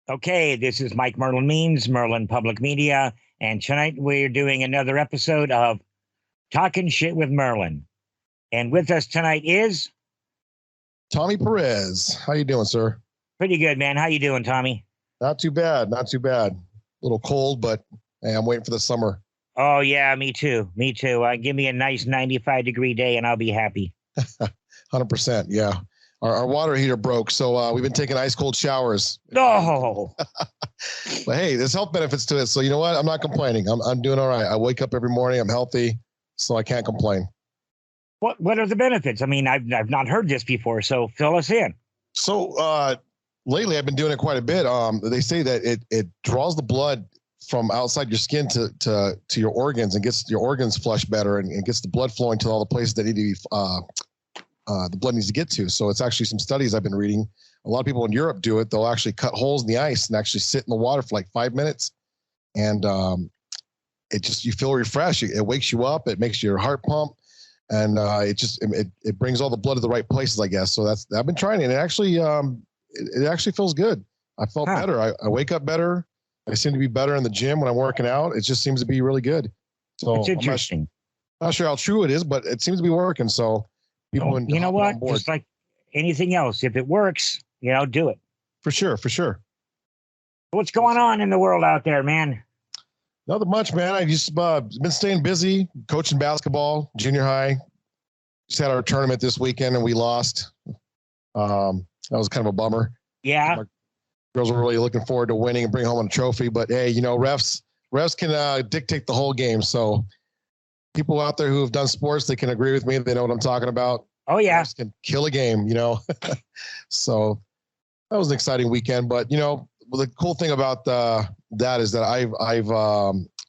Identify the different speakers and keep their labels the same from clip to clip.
Speaker 1: Okay, this is Mike Merlin Means, Merlin Public Media, and tonight we're doing another episode of Talkin Shit with Merlin. And with us tonight is
Speaker 2: Tommy Perez. How you doing, sir?
Speaker 1: pretty good, man. How you doing, Tommy?
Speaker 2: Not too bad. Not too bad. A little cold, but hey, I'm waiting for the summer.
Speaker 1: Oh yeah, me too. Me too. Give me a nice 95-degree day, and I'll be happy.
Speaker 2: 100%. Yeah. Our water heater broke, so we've been taking ice cold showers.
Speaker 1: No.
Speaker 2: But hey, there's health benefits to it. So you know what? I'm not complaining. I'm doing all right. I wake up every morning. I'm healthy, so I can't complain.
Speaker 1: What are the benefits? I mean, I've not heard this before, so fill us in.
Speaker 2: So lately, I've been doing it quite a bit. They say that it draws the blood from outside your skin to your organs and gets your organs flushed better and gets the blood flowing to all the places that need to be the blood needs to get to. So it's actually some studies I've been reading. A lot of people in Europe do it. They'll actually cut holes in the ice and actually sit in the water for like 5 minutes. And it just, you feel refreshed. It wakes you up. It makes your heart pump. And it brings all the blood to the right places, I guess. So I've been trying it. And it actually feels good. I felt better. I wake up better. I seem to be better in the gym when I'm working out. It just seems to be really good. So
Speaker 1: It's interesting.
Speaker 2: I'm not sure how true it is, but it seems to be working. So people,
Speaker 1: You know what? Just like anything else, if it works, do it.
Speaker 2: For sure.
Speaker 1: What's going on in the world out there, man?
Speaker 2: Nothing much, man. I just been staying busy, coaching basketball, junior high. Just had our tournament this weekend and we lost. That was kind of a bummer.
Speaker 1: Yeah.
Speaker 2: Our girls were really looking forward to winning and bring home a trophy. But hey, refs can dictate the whole game. So people out there who have done sports, they can agree with me. They know what I'm talking about.
Speaker 1: Oh yeah.
Speaker 2: Refs can kill a game, So that was an exciting weekend. But the cool thing about that is that I've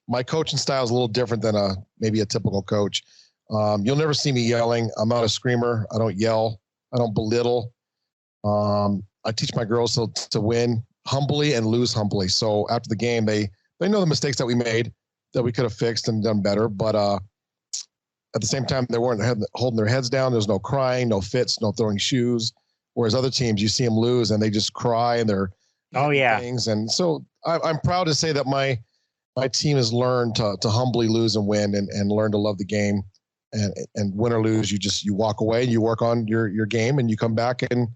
Speaker 2: my coaching style is a little different than maybe a typical coach. You'll never see me yelling. I'm not a screamer. I don't yell. I don't belittle. I teach my girls to win humbly and lose humbly. So after the game, they know the mistakes that we made that we could have fixed and done better. But at the same time, they weren't holding their heads down. There's no crying, no fits, no throwing shoes. Whereas other teams, you see them lose and they just cry and they're things. And so I'm proud to say that my team has learned to humbly lose and win and learn to love the game. And win or lose, you walk away and you work on your game and you come back and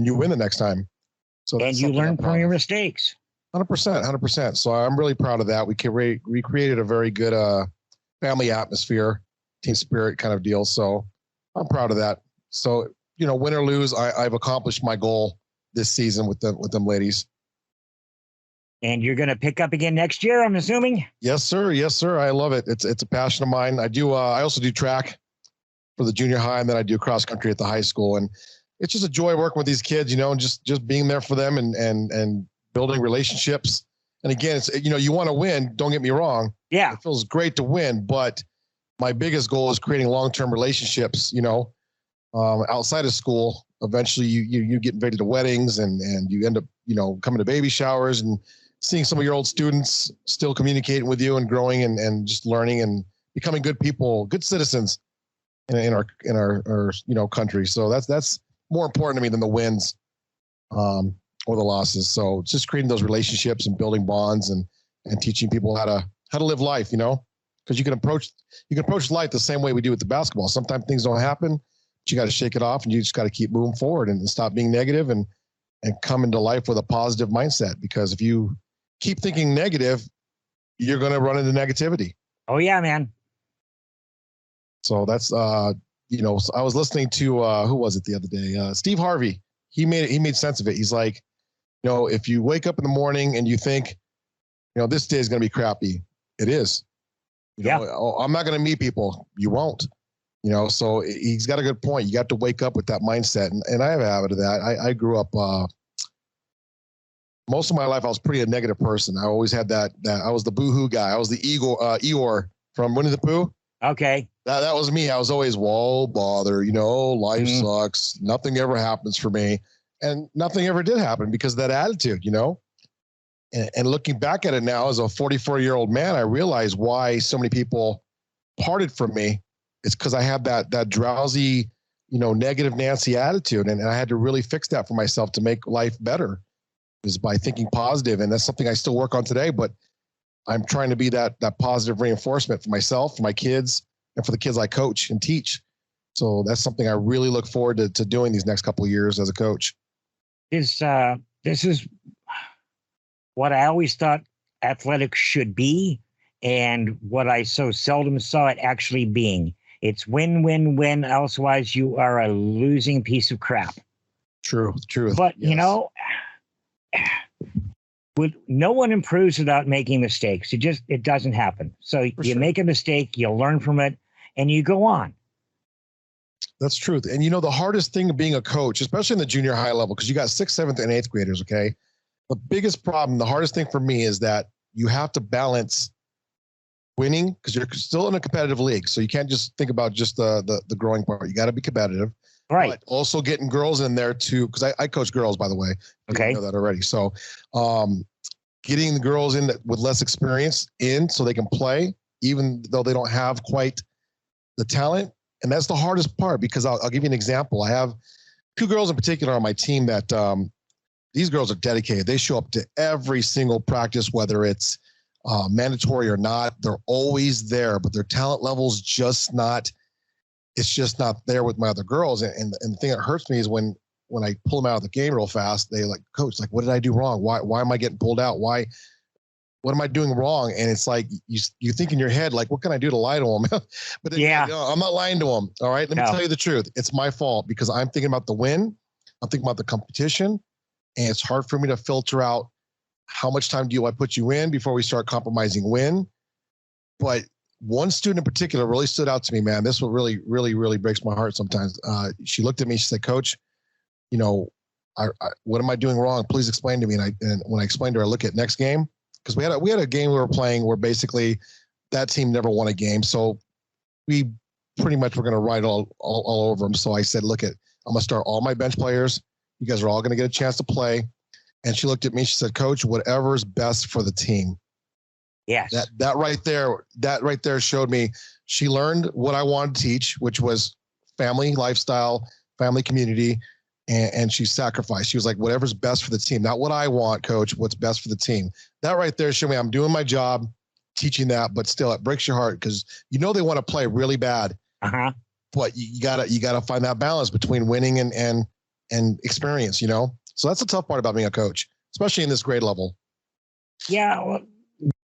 Speaker 2: you win the next time. So
Speaker 1: and you learn from your mistakes.
Speaker 2: 100%. So I'm really proud of that. We created a very good family atmosphere, team spirit kind of deal. So I'm proud of that. So, win or lose, I've accomplished my goal this season with them ladies.
Speaker 1: And you're going to pick up again next year, I'm assuming?
Speaker 2: Yes, sir. I love it. It's a passion of mine. I also do track for the junior high, and then I do cross country at the high school. And it's just a joy working with these kids, and just being there for them and building relationships. And again, it's, you want to win. Don't get me wrong.
Speaker 1: Yeah.
Speaker 2: It feels great to win, but my biggest goal is creating long-term relationships, outside of school. Eventually you get invited to weddings and you end up, coming to baby showers and seeing some of your old students still communicating with you and growing and just learning and becoming good people, good citizens in our country. So that's more important to me than the wins or the losses. So it's just creating those relationships and building bonds and teaching people how to live life, because you can approach life the same way we do with the basketball. Sometimes things don't happen, but you got to shake it off and you just got to keep moving forward and stop being negative and come into life with a positive mindset. Because if you keep thinking negative, you're going to run into negativity.
Speaker 1: Oh yeah, man.
Speaker 2: So that's, I was listening to, who was it the other day? Steve Harvey. He made sense of it. He's like, if you wake up in the morning and you think, this day is going to be crappy, it is. I'm not going to meet people. You won't. So he's got a good point. You got to wake up with that mindset. And I have a habit of that. I grew up, most of my life, I was pretty a negative person. I always had that I was the boohoo guy. I was the Eeyore from Winnie the Pooh.
Speaker 1: Okay.
Speaker 2: That was me. I was always, whoa, bother, life sucks. Nothing ever happens for me. And nothing ever did happen because of that attitude, And looking back at it now as a 44-year-old man, I realize why so many people parted from me. It's because I had that drowsy, negative Nancy attitude. And I had to really fix that for myself to make life better. is by thinking positive, and that's something I still work on today. But I'm trying to be that positive reinforcement for myself, for my kids, and for the kids I coach and teach. So that's something I really look forward to doing these next couple of years as a coach.
Speaker 1: This is what I always thought athletics should be, and what I so seldom saw it actually being. It's win, win, win. Otherwise, you are a losing piece of crap.
Speaker 2: True.
Speaker 1: But,
Speaker 2: Yes.
Speaker 1: No one improves without making mistakes. It doesn't happen. So you make a mistake, you learn from it, and you go on.
Speaker 2: That's truth. And the hardest thing of being a coach, especially in the junior high level, because you got 6th, 7th, and 8th graders, okay? The biggest problem, the hardest thing for me is that you have to balance winning, because you're still in a competitive league. So you can't just think about just the growing part. You got to be competitive.
Speaker 1: Right.
Speaker 2: But also getting girls in there too, because I coach girls, by the way.
Speaker 1: Okay.
Speaker 2: You know that already. So getting the girls in with less experience so they can play, even though they don't have quite the talent. And that's the hardest part, because I'll give you an example. I have 2 girls in particular on my team that these girls are dedicated. They show up to every single practice, whether it's mandatory or not. They're always there, but their talent level's just not there with my other girls. And the thing that hurts me is when I pull them out of the game real fast, they like, coach, like, what did I do wrong? Why am I getting pulled out? What am I doing wrong? And it's like, you think in your head, like, what can I do to lie to them? But then
Speaker 1: yeah,
Speaker 2: I'm not lying to them. All right. Let me tell you the truth. It's my fault, because I'm thinking about the win. I'm thinking about the competition, and it's hard for me to filter out how much time do I put you in before we start compromising win. But one student in particular really stood out to me, man. This one really, really, really breaks my heart sometimes. She looked at me, she said, coach, what am I doing wrong? Please explain to me. And when I explained to her, I look at next game, because we had a game we were playing where basically that team never won a game. So we pretty much were going to ride all over them. So I said, I'm going to start all my bench players. You guys are all going to get a chance to play. And she looked at me, she said, coach, whatever's best for the team.
Speaker 1: Yes.
Speaker 2: That right there showed me she learned what I wanted to teach, which was family lifestyle, family community, and she sacrificed. She was like, whatever's best for the team, not what I want, coach, what's best for the team. That right there showed me I'm doing my job teaching that, but still it breaks your heart, because they want to play really bad.
Speaker 1: Uh-huh.
Speaker 2: But you gotta find that balance between winning and experience, So that's the tough part about being a coach, especially in this grade level.
Speaker 1: Yeah. Well,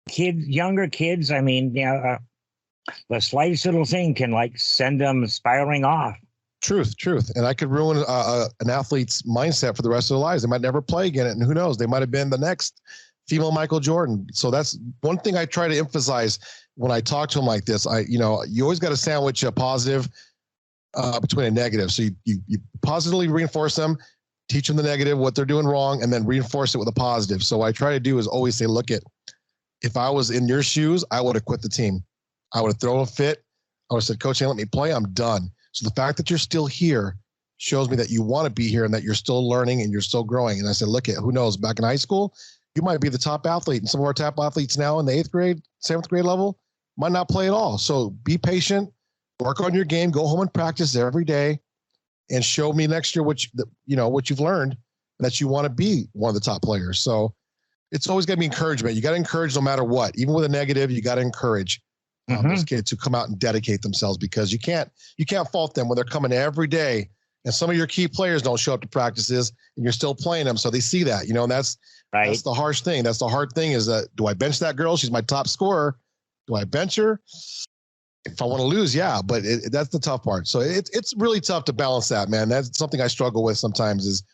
Speaker 1: younger kids, I mean, the slightest little thing can send them spiraling off.
Speaker 2: Truth. And I could ruin an athlete's mindset for the rest of their lives. They might never play again. And who knows, they might've been the next female Michael Jordan. So that's one thing I try to emphasize when I talk to them like this. You always got to sandwich a positive between a negative. So you positively reinforce them, teach them the negative, what they're doing wrong, and then reinforce it with a positive. So what I try to do is always say, if I was in your shoes, I would have quit the team. I would have thrown a fit. I would have said, coach, let me play. I'm done. So the fact that you're still here shows me that you want to be here and that you're still learning and you're still growing. And I said, who knows, back in high school, you might be the top athlete. And some of our top athletes now in the 8th grade, 7th grade level might not play at all. So be patient, work on your game, go home and practice every day, and show me next year what you've learned, and that you want to be one of the top players. So it's always got to be encouragement. You got to encourage no matter what. Even with a negative, you got to encourage those kids to come out and dedicate themselves, because you can't fault them when they're coming every day. And some of your key players don't show up to practices and you're still playing them. So they see that, and that's the harsh thing. That's the hard thing, is that, do I bench that girl? She's my top scorer. Do I bench her? If I want to lose, yeah, but that's the tough part. So it's really tough to balance that, man. That's something I struggle with sometimes, is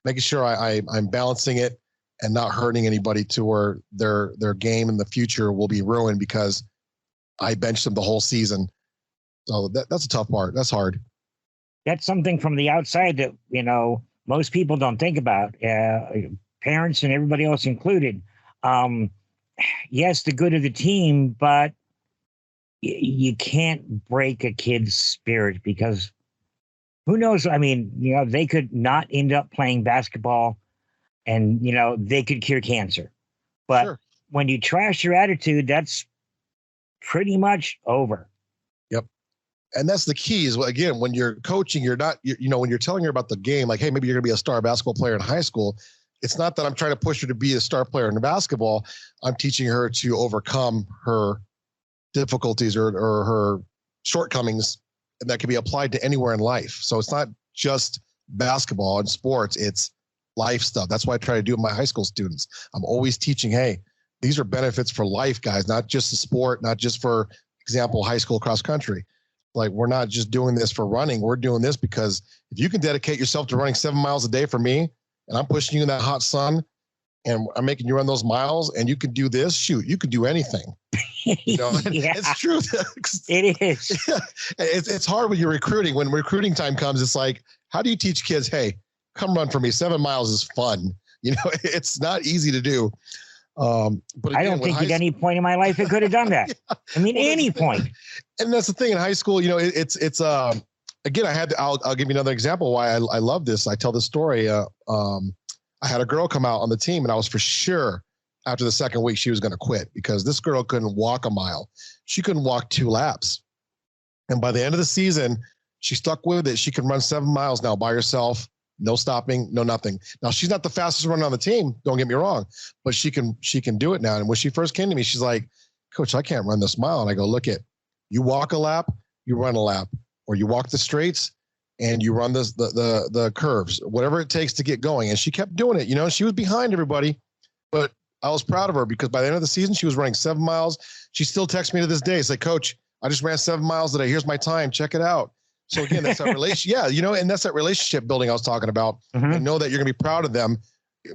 Speaker 2: making sure I'm balancing it and not hurting anybody to where their game in the future will be ruined because I benched them the whole season. So that's a tough part. That's hard.
Speaker 1: That's something from the outside that, most people don't think about, parents and everybody else included. Yes, the good of the team, but you can't break a kid's spirit, because who knows? I mean, they could not end up playing basketball, and, they could cure cancer. But when you trash your attitude, that's pretty much over.
Speaker 2: Yep. And that's the key is, again, when you're coaching, you're not, when you're telling her about the game, like, hey, maybe you're going to be a star basketball player in high school, it's not that I'm trying to push her to be a star player in basketball. I'm teaching her to overcome her difficulties or her shortcomings, and that can be applied to anywhere in life. So it's not just basketball and sports, it's life stuff. That's why I try to do with my high school students. I'm always teaching, hey, these are benefits for life, guys, not just the sport, not just for example, high school cross country. Like, we're not just doing this for running. We're doing this because if you can dedicate yourself to running 7 miles a day for me, and I'm pushing you in that hot sun, and I'm making you run those miles, and you can do this, shoot, you can do anything. You know,
Speaker 1: Yeah.
Speaker 2: It's true.
Speaker 1: It is.
Speaker 2: It's hard when you're recruiting. When recruiting time comes, it's like, how do you teach kids, hey, come run for me? 7 miles is fun. You know, it's not easy to do. But again,
Speaker 1: I don't think at any point in my life I could have done that. Yeah. I mean, well, any point.
Speaker 2: And that's the thing in high school, you know, it's again, I'll give you another example why I love this. I tell this story. I had a girl come out on the team, and I was for sure after the second week she was going to quit because this girl couldn't walk a mile. She couldn't walk 2 laps. And by the end of the season, she stuck with it. She can run 7 miles now by herself. No stopping, no nothing. Now, she's not the fastest runner on the team, don't get me wrong, but she can do it now. And when she first came to me, she's like, Coach, I can't run this mile. And I go, look, you walk a lap, you run a lap, or you walk the straights and you run the curves, whatever it takes to get going. And she kept doing it. You know, she was behind everybody, but I was proud of her because by the end of the season, she was running 7 miles. She still texts me to this day. It's like, Coach, I just ran 7 miles today. Here's my time. Check it out. So again, that's that relationship. Yeah, you know, and that's that relationship building I was talking about. Mm-hmm. And know that you're going to be proud of them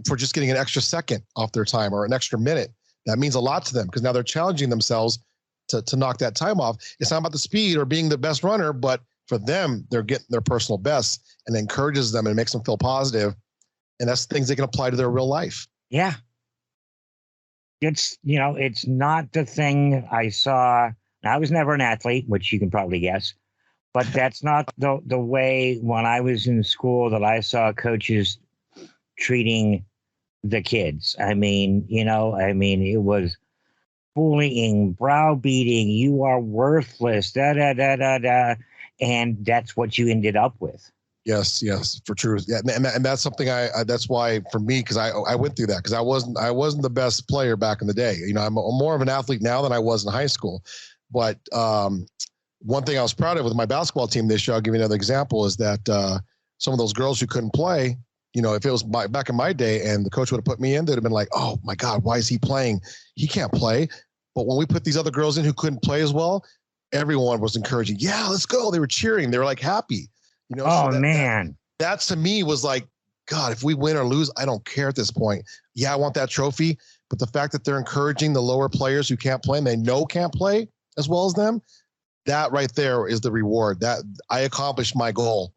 Speaker 2: for just getting an extra second off their time or an extra minute. That means a lot to them because now they're challenging themselves to knock that time off. It's not about the speed or being the best runner, but for them, they're getting their personal best and encourages them and makes them feel positive. And that's things they can apply to their real life.
Speaker 1: Yeah. It's, you know, it's not the thing I saw. I was never an athlete, which you can probably guess. But that's not the way when I was in school that I saw coaches treating the kids. I mean, you know, it was bullying, browbeating, you are worthless, and that's what you ended up with.
Speaker 2: Yes, for true. Yeah, and that's something that's why for me, because I went through that because I wasn't the best player back in the day. You know, I'm more of an athlete now than I was in high school, but one thing I was proud of with my basketball team this year, I'll give you another example, is that some of those girls who couldn't play, you know, if it was back in my day and the coach would have put me in, they'd have been like, oh my God, why is he playing? He can't play. But when we put these other girls in who couldn't play as well, everyone was encouraging, yeah, let's go. They were cheering. They were like happy. You know,
Speaker 1: oh, so man.
Speaker 2: That to me was like, God, if we win or lose, I don't care at this point. Yeah, I want that trophy. But the fact that they're encouraging the lower players who can't play and they know can't play as well as them, that right there is the reward. That I accomplished my goal.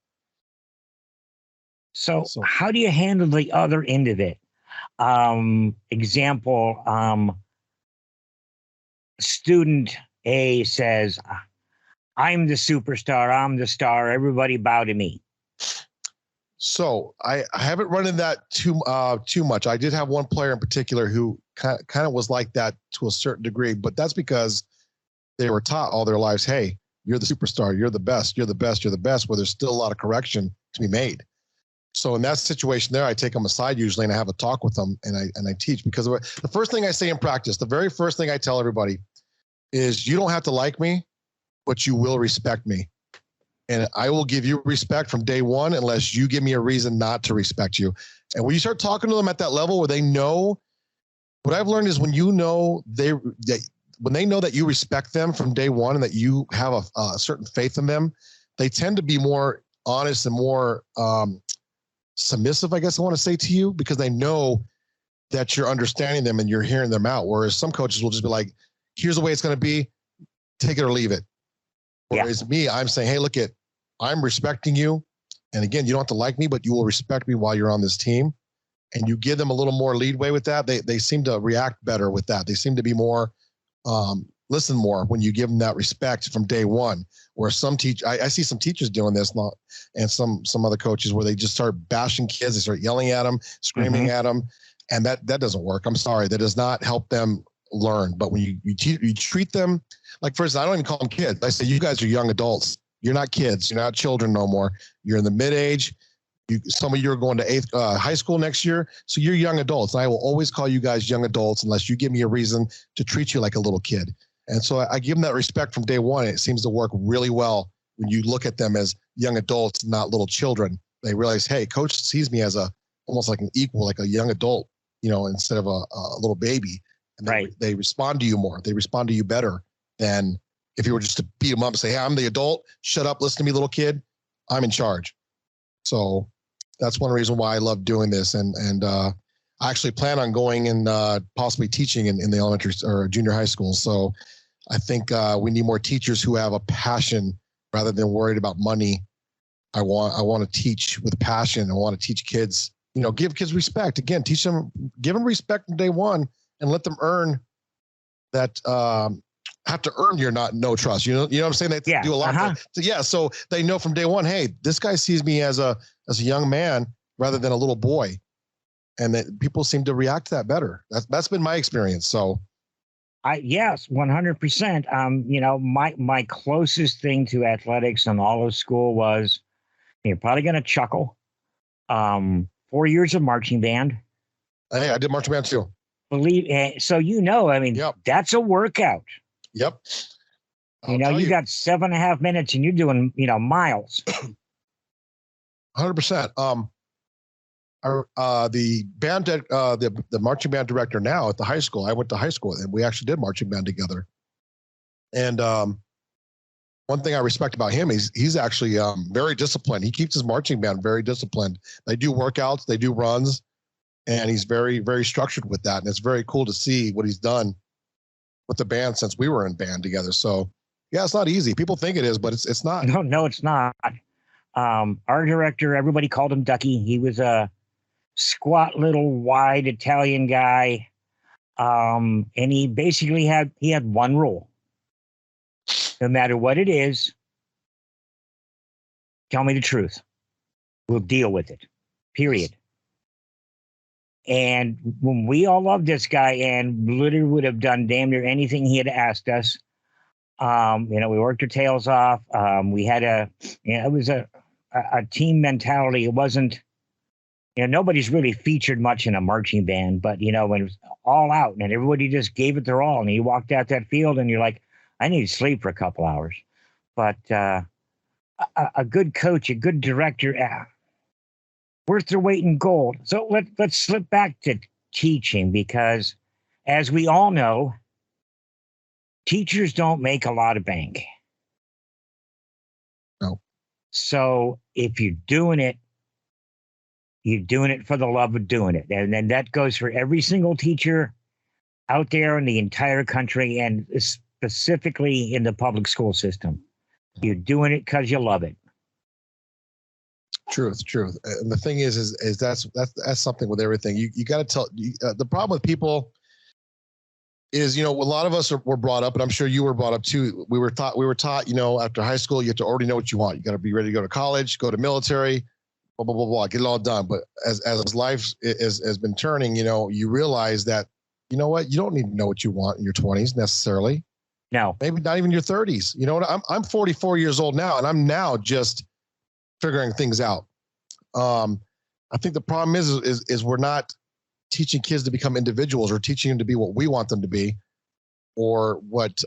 Speaker 1: So how do you handle the other end of it? Example, student A says, I'm the superstar. I'm the star. Everybody bow to me.
Speaker 2: So I haven't run into that too much. I did have one player in particular who kind of was like that to a certain degree, but that's because they were taught all their lives, hey, you're the superstar, you're the best, you're the best, you're the best, where there's still a lot of correction to be made. So in that situation there, I take them aside usually and I have a talk with them and I teach, because the first thing I say in practice, the very first thing I tell everybody is you don't have to like me, but you will respect me. And I will give you respect from day one unless you give me a reason not to respect you. And when you start talking to them at that level where they know, what I've learned is when you know when they know that you respect them from day one and that you have a certain faith in them, they tend to be more honest and more submissive, I guess I want to say to you, because they know that you're understanding them and you're hearing them out. Whereas some coaches will just be like, here's the way it's going to be, take it or leave it. Whereas me, I'm saying, hey, look, I'm respecting you. And again, you don't have to like me, but you will respect me while you're on this team. And you give them a little more leadway with that. They seem to react better with that. They seem to be more, listen more when you give them that respect from day one. Where some I see some teachers doing this and some other coaches where they just start bashing kids. They start yelling at them, screaming at them. And that doesn't work. I'm sorry. That does not help them learn. But when you treat them, like, first, I don't even call them kids. I say, you guys are young adults. You're not kids. You're not children no more. You're in the mid-age. Some of you are going to high school next year, so you're young adults. And I will always call you guys young adults unless you give me a reason to treat you like a little kid. And so I give them that respect from day one. It seems to work really well when you look at them as young adults, not little children. They realize, hey, coach sees me as almost like an equal, like a young adult, instead of a little baby. And they respond to you more. They respond to you better than if you were just to beat them up and say, hey, I'm the adult. Shut up. Listen to me, little kid. I'm in charge. So that's one reason why I love doing this. And I actually plan on going and possibly teaching in the elementary or junior high school. So I think we need more teachers who have a passion rather than worried about money. I want to teach with passion. I want to teach kids, give kids respect. Again, teach them, give them respect from day one and let them earn that, have to earn your no trust. You know what I'm saying? They do a lot. So they know from day one, hey, this guy sees me as a young man rather than a little boy. And that people seem to react to that better. That's been my experience. So
Speaker 1: yes, 100%. My closest thing to athletics in all of school was, you're probably going to chuckle, 4 years of marching band.
Speaker 2: Hey, I did marching band too.
Speaker 1: That's a workout.
Speaker 2: Yep.
Speaker 1: You got 7.5 minutes and you're doing, miles.
Speaker 2: 100%. The band, the marching band director now at the high school, I went to high school and we actually did marching band together. And one thing I respect about him is he's actually very disciplined. He keeps his marching band very disciplined. They do workouts, they do runs, and he's very, very structured with that. And it's very cool to see what he's done with the band since we were in band together. So yeah, it's not easy. People think it is, but it's not.
Speaker 1: No, it's not. Our director, everybody called him Ducky. He was a squat little wide Italian guy. And he basically had one rule. No matter what it is, tell me the truth. We'll deal with it. Period. And when we all loved this guy and literally would have done damn near anything he had asked us, we worked our tails off. We had it was a team mentality. It wasn't, nobody's really featured much in a marching band, but when it was all out and everybody just gave it their all and you walked out that field and you're like, I need to sleep for a couple hours. But a good coach, a good director, worth their weight in gold. So let's slip back to teaching, because as we all know, teachers don't make a lot of bank.
Speaker 2: No.
Speaker 1: So if you're doing it for the love of doing it. And then that goes for every single teacher out there in the entire country and specifically in the public school system. You're doing it because you love it.
Speaker 2: Truth. And the thing is that's something with everything. You got to tell. The problem with people is, a lot of us were brought up, and I'm sure you were brought up too. We were taught, after high school, you have to already know what you want. You got to be ready to go to college, go to military, blah, blah, blah, blah, get it all done. But as life has been turning, you realize that, you don't need to know what you want in your 20s necessarily.
Speaker 1: No,
Speaker 2: maybe not even your 30s. I'm 44 years old now, and I'm now just figuring things out. I think the problem is we're not teaching kids to become individuals or teaching them to be what we want them to be, or what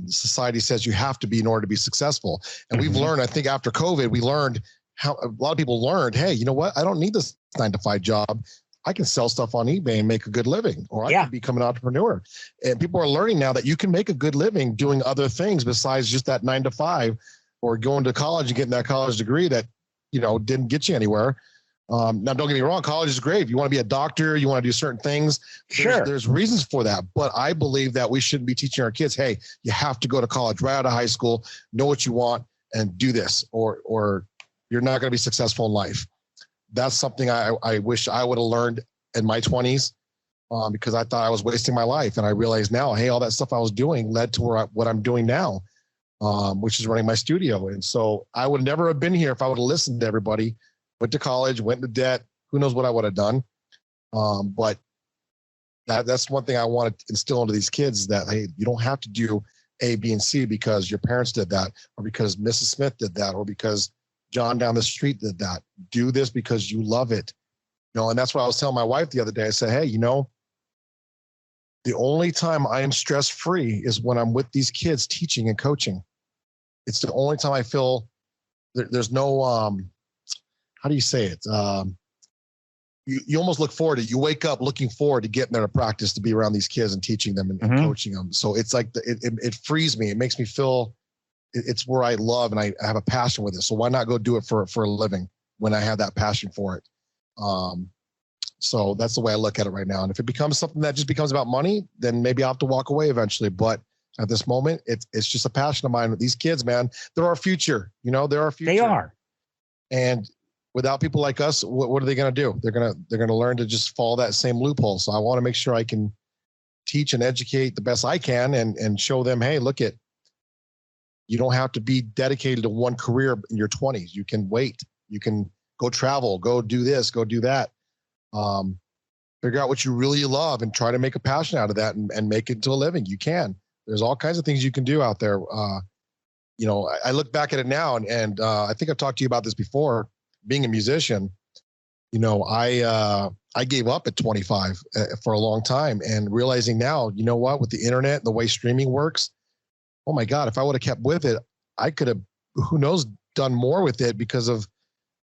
Speaker 2: society says you have to be in order to be successful. And we've learned, I think after COVID, we learned how a lot of people learned, hey, you know what? I don't need this 9-to-5 job. I can sell stuff on eBay and make a good living, or I can become an entrepreneur. And people are learning now that you can make a good living doing other things besides just that 9-to-5, or going to college and getting that college degree that, didn't get you anywhere. Now, don't get me wrong, college is great. If you want to be a doctor, you want to do certain things,
Speaker 1: sure,
Speaker 2: there's reasons for that. But I believe that we shouldn't be teaching our kids, hey, you have to go to college right out of high school, know what you want, and do this, or you're not going to be successful in life. That's something I wish I would have learned in my 20s, because I thought I was wasting my life. And I realize now, hey, all that stuff I was doing led to what I'm doing now, which is running my studio. And so I would never have been here if I would have listened to everybody, went to college, went into debt. Who knows what I would have done. But that's one thing I want to instill into these kids, that, hey, you don't have to do A, B, and C because your parents did that, or because Mrs. Smith did that, or because John down the street did that. Do this because you love it. And that's what I was telling my wife the other day. I said, hey, the only time I am stress-free is when I'm with these kids teaching and coaching. It's the only time I feel there's no, how do you say it? You almost look forward to it. You wake up looking forward to getting there to practice, to be around these kids and teaching them and coaching them. So it's like, it frees me. It makes me feel it's where I love and I have a passion with it. So why not go do it for a living when I have that passion for it? So that's the way I look at it right now. And if it becomes something that just becomes about money, then maybe I'll have to walk away eventually. But at this moment, it's just a passion of mine with these kids, man. They're our future. They're our future.
Speaker 1: They are.
Speaker 2: And without people like us, what are they going to do? They're going to learn to just follow that same loophole. So I want to make sure I can teach and educate the best I can and show them, hey, look at, you don't have to be dedicated to one career in your 20s. You can wait. You can go travel, go do this, go do that. Figure out what you really love and try to make a passion out of that and make it into a living. You can. There's all kinds of things you can do out there. I look back at it now and I think I've talked to you about this before. Being a musician, I gave up at 25 for a long time, and realizing now, with the internet and the way streaming works, oh my God, if I would have kept with it, I could have, who knows, done more with it, because of,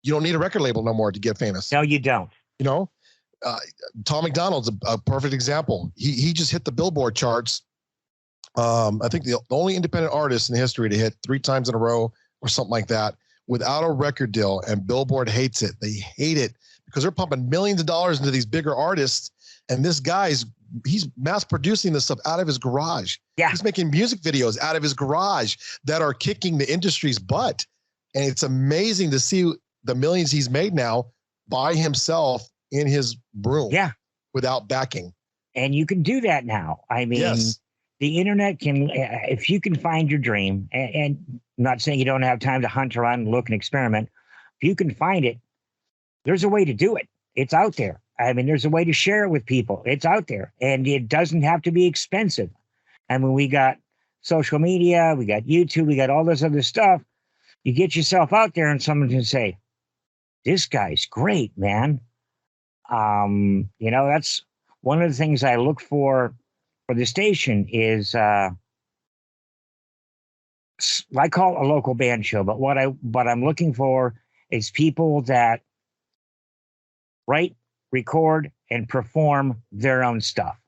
Speaker 2: you don't need a record label no more to get famous.
Speaker 1: No, you don't.
Speaker 2: Tom McDonald's a perfect example. He just hit the Billboard charts. I think the only independent artist in history to hit 3 times in a row or something like that without a record deal, and Billboard hates it. They hate it because they're pumping millions of dollars into these bigger artists, and this he's mass producing this stuff out of his garage.
Speaker 1: Yeah.
Speaker 2: He's making music videos out of his garage that are kicking the industry's butt. And it's amazing to see the millions he's made now by himself in his room.
Speaker 1: Yeah.
Speaker 2: Without backing.
Speaker 1: And you can do that now. I mean,
Speaker 2: yes.
Speaker 1: The internet can, if you can find your dream, and I'm not saying you don't have time to hunt around and look and experiment. If you can find it, there's a way to do it. It's out there. I mean, there's a way to share it with people. It's out there, and it doesn't have to be expensive. I mean, we got social media, we got YouTube, we got all this other stuff. You get yourself out there and someone can say, this guy's great, man. That's one of the things I look for the station is, I call it a local band show, but what I'm looking for is people that write, record, and perform their own stuff.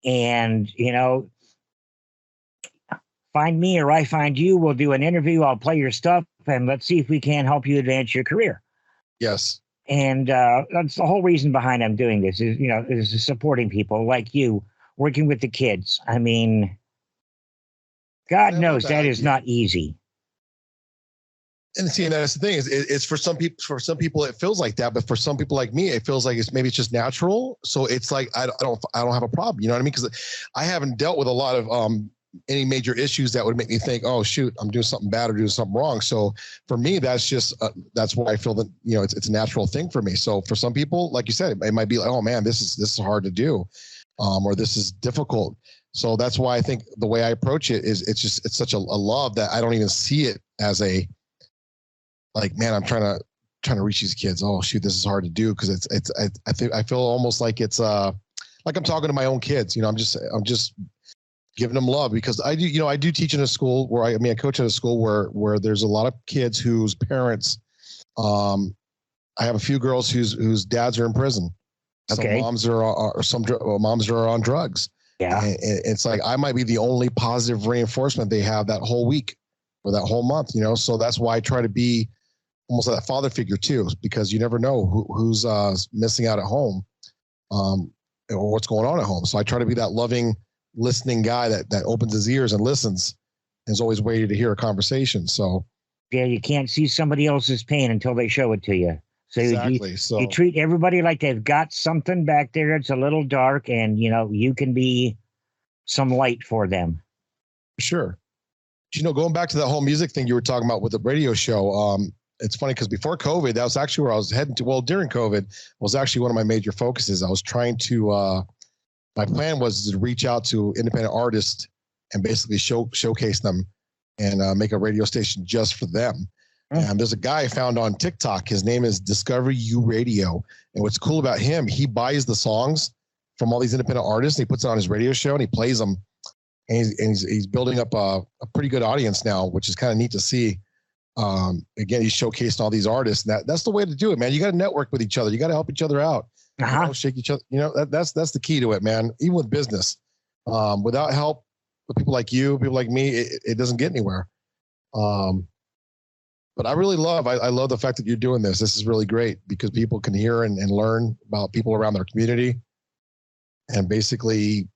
Speaker 1: And, find me or I find you, we'll do an interview, I'll play your stuff, and let's see if we can help you advance your career.
Speaker 2: Yes.
Speaker 1: And that's the whole reason behind I'm doing this is supporting people like you, working with the kids. I mean, God knows that is not easy.
Speaker 2: And see, and that's the thing is, it's for some people. For some people, it feels like that, but for some people like me, it feels like it's just natural. So it's like I don't have a problem. You know what I mean? Because I haven't dealt with a lot of any major issues that would make me think, oh shoot, I'm doing something bad or doing something wrong. So for me, that's just that's why I feel that it's a natural thing for me. So for some people, like you said, it might be like, oh man, this is hard to do, or this is difficult. So that's why I think the way I approach it is it's such a love that I don't even see it as a like, man, I'm trying to reach these kids. Oh shoot, this is hard to do because I feel almost like it's like I'm talking to my own kids. I'm just giving them love because I do teach in a school where I coach at a school where there's a lot of kids whose parents, I have a few girls whose dads are in prison.
Speaker 1: Okay.
Speaker 2: Some moms are on drugs.
Speaker 1: Yeah.
Speaker 2: And it's like, I might be the only positive reinforcement they have that whole week or that whole month, so that's why I try to be almost like that father figure too, because you never know who's missing out at home, or what's going on at home. So I try to be that loving, listening guy that opens his ears and listens and is always waiting to hear a conversation. So
Speaker 1: yeah, you can't see somebody else's pain until they show it to you. So
Speaker 2: exactly.
Speaker 1: You treat everybody like they've got something back there. It's a little dark, and you can be some light for them.
Speaker 2: Sure. Going back to that whole music thing you were talking about with the radio show, it's funny because before COVID, that was actually where I was heading to. Well, during COVID was actually one of my major focuses. I was trying to, my plan was to reach out to independent artists and basically showcase them and make a radio station just for them. And there's a guy I found on TikTok. His name is Discover You Radio. And what's cool about him, he buys the songs from all these independent artists. And he puts it on his radio show and he plays them. And he's building up a pretty good audience now, which is kind of neat to see. Again, he's showcasing all these artists. And that's the way to do it, man. You got to network with each other. You got to help each other out. Shake each other. That's the key to it, man. Even with business, without help with people like you, people like me, it doesn't get anywhere. But I really love the fact that you're doing this. This is really great because people can hear and learn about people around their community, and basically,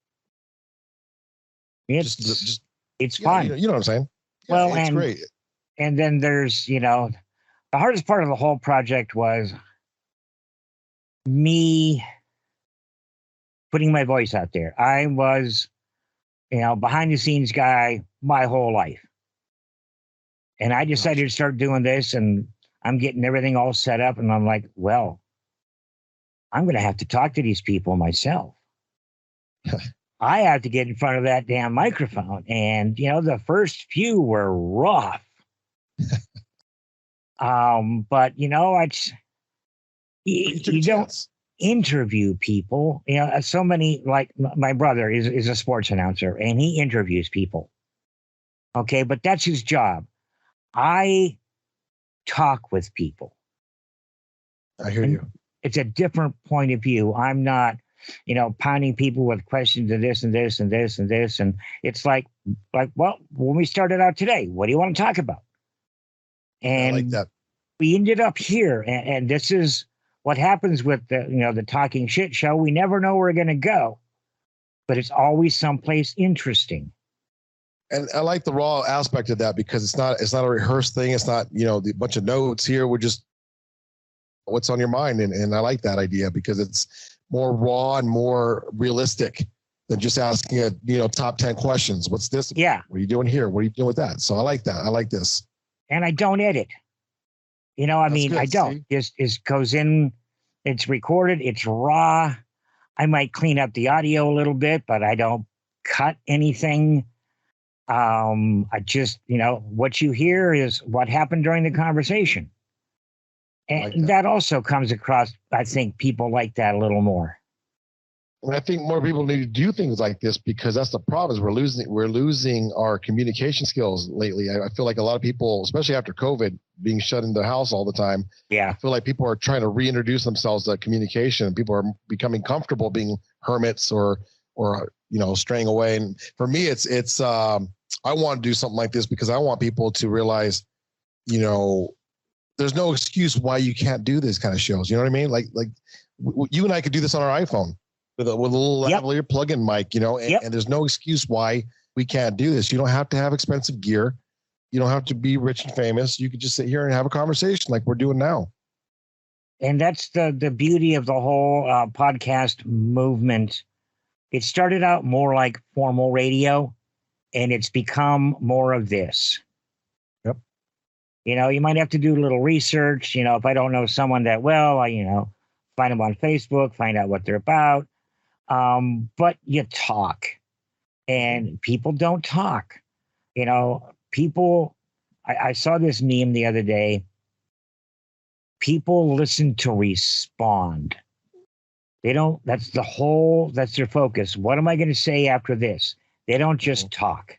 Speaker 1: it's fun.
Speaker 2: You know what I'm saying?
Speaker 1: Yeah, well,
Speaker 2: it's great.
Speaker 1: And then there's, the hardest part of the whole project was me putting my voice out there. I was, behind the scenes guy my whole life. And I decided to start doing this, and I'm getting everything all set up. And I'm like, well, I'm going to have to talk to these people myself. I have to get in front of that damn microphone. And, the first few were rough. But, you don't interview people. So many, like my brother is a sports announcer, and he interviews people. Okay, but that's his job. I talk with people.
Speaker 2: I hear you.
Speaker 1: It's a different point of view. I'm not, pounding people with questions of this and this and this and this. And it's like, well, when we started out today, what do you want to talk about? And
Speaker 2: I like that.
Speaker 1: We ended up here. And this is what happens with the Talking Shit show. We never know where we're going to go, but it's always someplace interesting.
Speaker 2: And I like the raw aspect of that because it's not a rehearsed thing. It's not, the bunch of notes here. We're just what's on your mind. And I like that idea because it's more raw and more realistic than just asking top 10 questions. What's this?
Speaker 1: Yeah.
Speaker 2: What are you doing here? What are you doing with that? So I like that. I like this. And
Speaker 1: I don't edit. I don't. It goes in, it's recorded, it's raw. I might clean up the audio a little bit, but I don't cut anything. I just, what you hear is what happened during the conversation. And that also comes across, I think people like that a little more.
Speaker 2: And I think more people need to do things like this because that's the problem is we're losing our communication skills lately. I feel like a lot of people, especially after COVID, being shut in the house all the time.
Speaker 1: Yeah.
Speaker 2: I feel like people are trying to reintroduce themselves to communication. People are becoming comfortable being hermits or straying away. And for me, it's I want to do something like this because I want people to realize, there's no excuse why you can't do this kind of shows. You know what I mean? Like you and I could do this on our iPhone with a little lavalier plug-in mic, and there's no excuse why we can't do this. You don't have to have expensive gear. You don't have to be rich and famous. You could just sit here and have a conversation like we're doing now.
Speaker 1: And that's the beauty of the whole podcast movement. It started out more like formal radio, and it's become more of this.
Speaker 2: Yep.
Speaker 1: You might have to do a little research. If I don't know someone that well, I, find them on Facebook, find out what they're about. But you talk, and people don't talk. People, I saw this meme the other day. People listen to respond. They don't, that's their focus. What am I going to say after this? They don't just talk.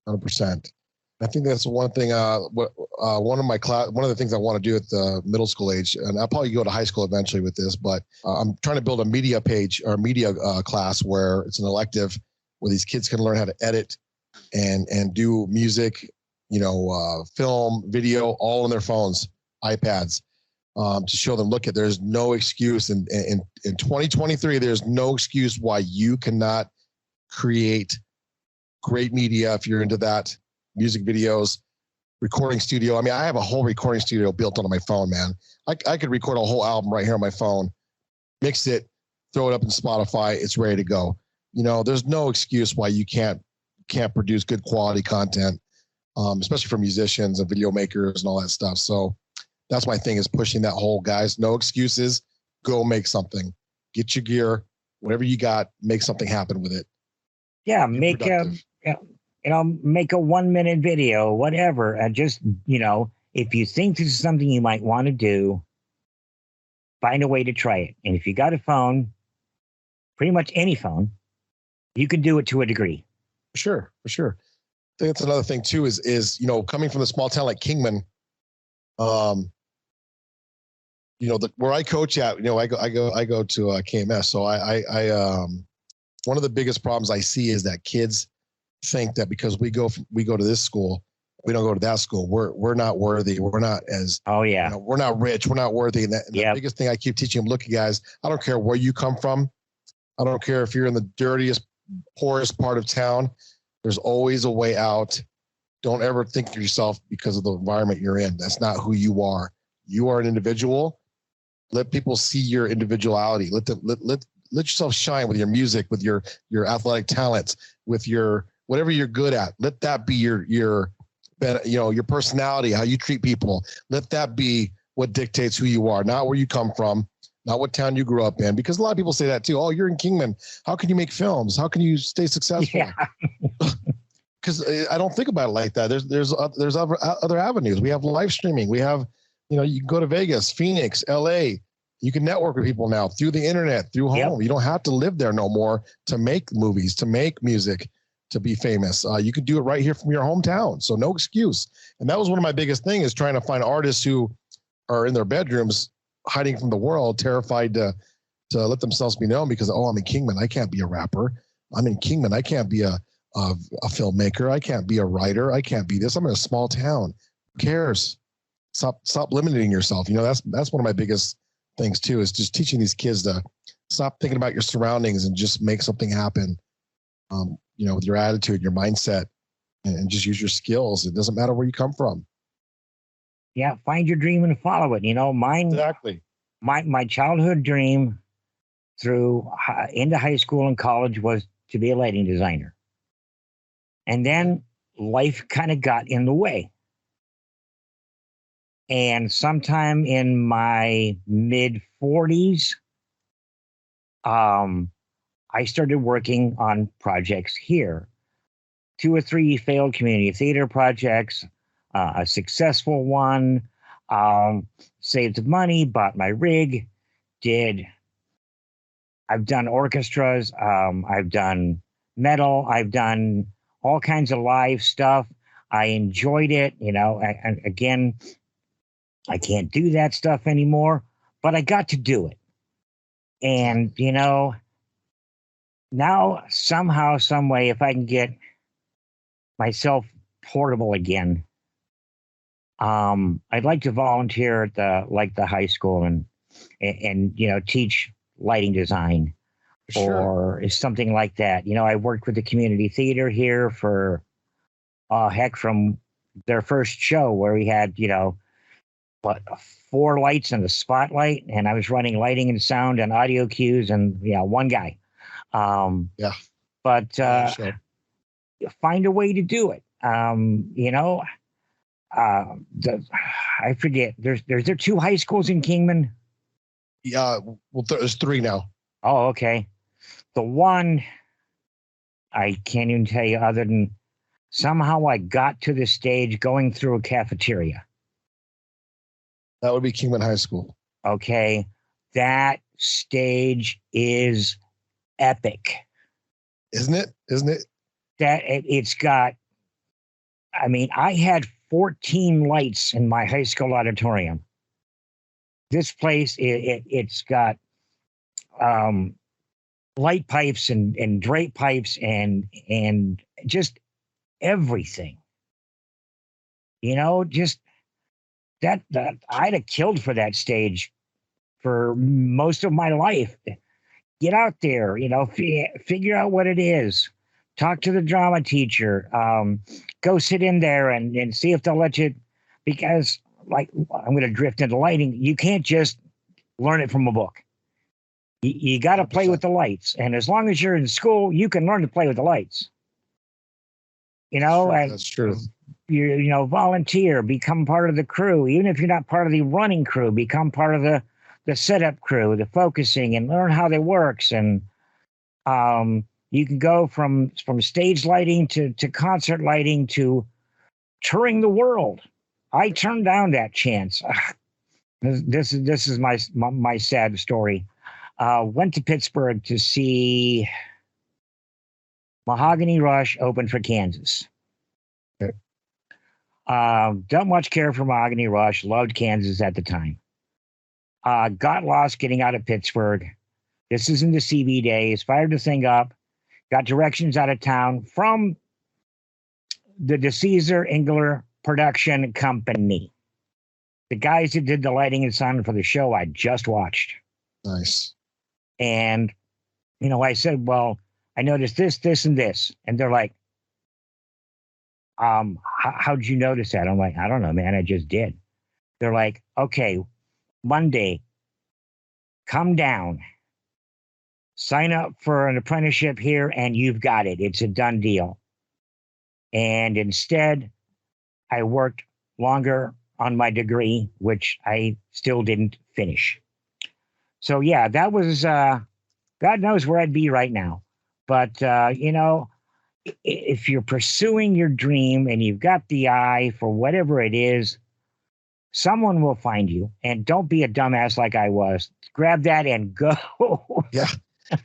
Speaker 2: 100%. I think that's one thing. One of the things I want to do at the middle school age, and I'll probably go to high school eventually with this, but I'm trying to build a media page or media class where it's an elective where these kids can learn how to edit and do music, film, video, all on their phones, iPads, to show them, there's no excuse. In 2023, there's no excuse why you cannot create great media if you're into that. Music videos, recording studio. I mean, I have a whole recording studio built onto my phone, man. I could record a whole album right here on my phone, mix it, throw it up in Spotify. It's ready to go. There's no excuse why you can't produce good quality content, especially for musicians and video makers and all that stuff. So that's my thing is pushing that whole, guys, no excuses. Go make something. Get your gear, whatever you got, make something happen with it.
Speaker 1: Yeah, make a 1-minute video, whatever. And just, if you think this is something you might want to do, find a way to try it. And if you got a phone, pretty much any phone, you can do it to a degree.
Speaker 2: For sure. I think that's another thing too, is coming from a small town like Kingman, where I coach at, I go to KMS. So I one of the biggest problems I see is that kids think that because we go to this school, we don't go to that school, we're not worthy. We're not as, we're not rich. We're not worthy. And the biggest thing I keep teaching them, look, you guys, I don't care where you come from. I don't care if you're in the dirtiest, poorest part of town. There's always a way out. Don't ever think of yourself because of the environment you're in. That's not who you are. You are an individual. Let people see your individuality. Let yourself shine with your music, with your athletic talents, with your whatever you're good at. Let that be your personality, how you treat people. Let that be what dictates who you are, not where you come from, not what town you grew up in. Because a lot of people say that too. Oh, you're in Kingman. How can you make films? How can you stay successful?
Speaker 1: Yeah.
Speaker 2: Because I don't think about it like that. There's other avenues. We have live streaming. We have, you can go to Vegas, Phoenix, LA. You can network with people now through the internet, through home. Yep. You don't have to live there no more to make movies, to make music, to be famous. You can do it right here from your hometown. So no excuse. And that was one of my biggest things, is trying to find artists who are in their bedrooms hiding from the world, terrified to let themselves be known because, I'm in Kingman. I can't be a rapper. I'm in Kingman. I can't be a filmmaker. I can't be a writer. I can't be this. I'm in a small town. Who cares? Stop limiting yourself. That's one of my biggest things too, is just teaching these kids to stop thinking about your surroundings and just make something happen. With your attitude, your mindset, and just use your skills. It doesn't matter where you come from.
Speaker 1: Yeah, find your dream and follow it. Mine.
Speaker 2: Exactly.
Speaker 1: My childhood dream through into high school and college was to be a lighting designer. And then life kind of got in the way. And sometime in my mid-40s, I started working on projects here. 2 or 3 failed community theater projects, a successful one, saved money, bought my rig, I've done orchestras, I've done metal, I've done all kinds of live stuff. I enjoyed it, again, I can't do that stuff anymore, but I got to do it. And, now somehow, some way, if I can get myself portable again, I'd like to volunteer at the high school and teach lighting design.
Speaker 2: Sure.
Speaker 1: Or something like that. I worked with the community theater here for from their first show, where we had 4 lights and a spotlight, and I was running lighting and sound and audio cues, and one guy. But
Speaker 2: sure.
Speaker 1: Find a way to do it. I forget. There's 2 high schools in Kingman.
Speaker 2: Yeah, well, there's 3 now.
Speaker 1: Oh, okay. The one, I can't even tell you, other than somehow I got to the stage going through a cafeteria.
Speaker 2: That would be Kingman High School.
Speaker 1: Okay. That stage is epic.
Speaker 2: Isn't it?
Speaker 1: It's got, I had 14 lights in my high school auditorium. This place, it's got light pipes and drape pipes and just everything. Just that I'd have killed for that stage for most of my life. Get out there, figure out what it is. Talk to the drama teacher. Go sit in there and see if they'll let you, because I'm going to drift into lighting. You can't just learn it from a book. You got to play with the lights. And as long as you're in school, you can learn to play with the lights.
Speaker 2: That's true.
Speaker 1: You volunteer, become part of the crew. Even if you're not part of the running crew, become part of the setup crew, the focusing, and learn how that works. And, You can go from stage lighting to concert lighting to touring the world. I turned down that chance. This is my sad story. Went to Pittsburgh to see Mahogany Rush open for Kansas.
Speaker 2: Okay.
Speaker 1: Don't much care for Mahogany Rush. Loved Kansas at the time. Got lost getting out of Pittsburgh. This is in the CB days. Fired the thing up. Got directions out of town from the DeCesar Engler production company. The guys that did the lighting and sound for the show I just watched.
Speaker 2: Nice.
Speaker 1: And, I said, well, I noticed this, this, and this. And they're like, how'd you notice that? I'm like, I don't know, man. I just did. They're like, okay, Monday, come down, sign up for an apprenticeship here, and you've got it. It's a done deal. And instead, I worked longer on my degree, which I still didn't finish. So yeah, that was, God knows where I'd be right now. But, if you're pursuing your dream and you've got the eye for whatever it is, someone will find you. And don't be a dumbass like I was. Grab that and go.
Speaker 2: Yeah.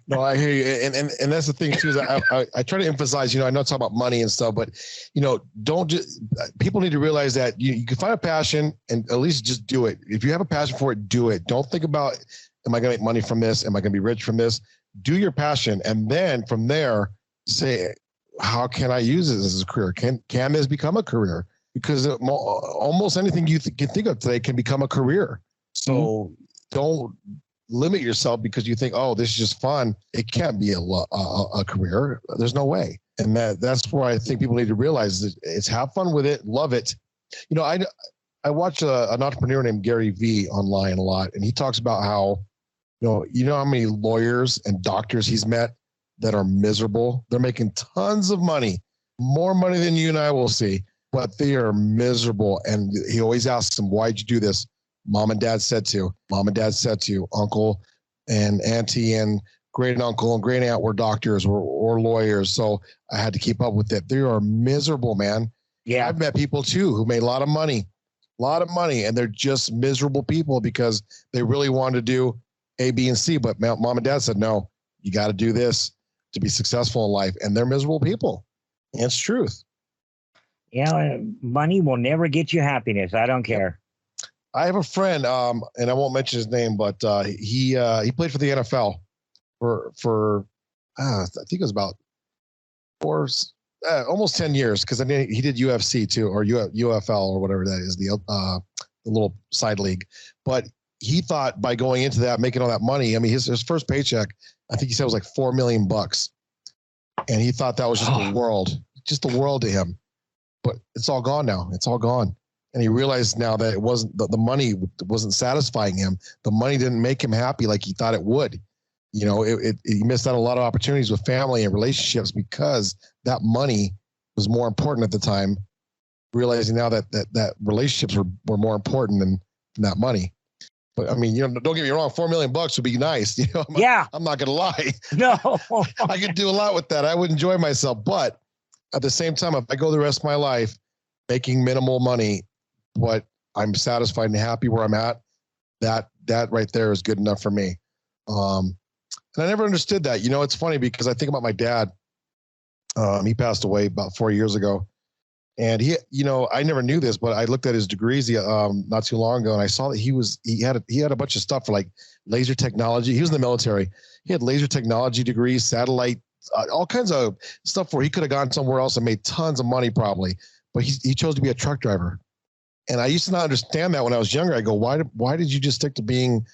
Speaker 2: No, I hear you. And that's the thing too, is I try to emphasize, I know it's all about money and stuff, but don't just, people need to realize that you can find a passion and at least just do it. If you have a passion for it, do it. Don't think about, am I going to make money from this? Am I going to be rich from this? Do your passion. And then from there, say, how can I use this as a career? Can this become a career? Because almost anything you can think of today can become a career. So don't limit yourself because you think, oh, this is just fun. It can't be a career. There's no way. And that's where I think people need to realize that it's have fun with it, love it. I watch an entrepreneur named Gary Vee online a lot, and he talks about how, how many lawyers and doctors he's met that are miserable. They're making tons of money, more money than you and I will see, but they are miserable. And he always asks them, why'd you do this? Mom and dad said to. Mom and dad said to. Uncle and auntie and great uncle and great aunt were doctors or lawyers. So I had to keep up with it. They are miserable, man. Yeah. I've met people too who made a lot of money, and they're just miserable people because they really wanted to do A, B, and C. But mom and dad said, no, you got to do this to be successful in life. And they're miserable people. And it's truth.
Speaker 1: Money will never get you happiness. I don't care.
Speaker 2: I have a friend, and I won't mention his name, but he played for the NFL for I think it was about almost 10 years, because he did UFC too, or UFL or whatever that is, the little side league. But he thought by going into that, making all that money, I mean, his first paycheck, I think he said was like $4 million, and he thought that was just the world to him. But it's all gone now. It's all gone. And he realized now that it wasn't the money wasn't satisfying him. The money didn't make him happy like he thought it would. He missed out on a lot of opportunities with family and relationships because that money was more important at the time. Realizing now that relationships were more important than that money. But I mean, don't get me wrong, $4 million would be nice. I'm not gonna lie.
Speaker 1: No,
Speaker 2: I could do a lot with that. I would enjoy myself, but at the same time, if I go the rest of my life making minimal money, but I'm satisfied and happy where I'm at, that right there is good enough for me. And I never understood that. It's funny because I think about my dad. He passed away about 4 years ago, and I never knew this, but I looked at his degrees not too long ago, and I saw that he had a bunch of stuff for like laser technology. He was in the military. He had laser technology degrees, satellite, all kinds of stuff where he could have gone somewhere else and made tons of money probably, but he chose to be a truck driver. And I used to not understand that when I was younger. I go, why did you just stick to being,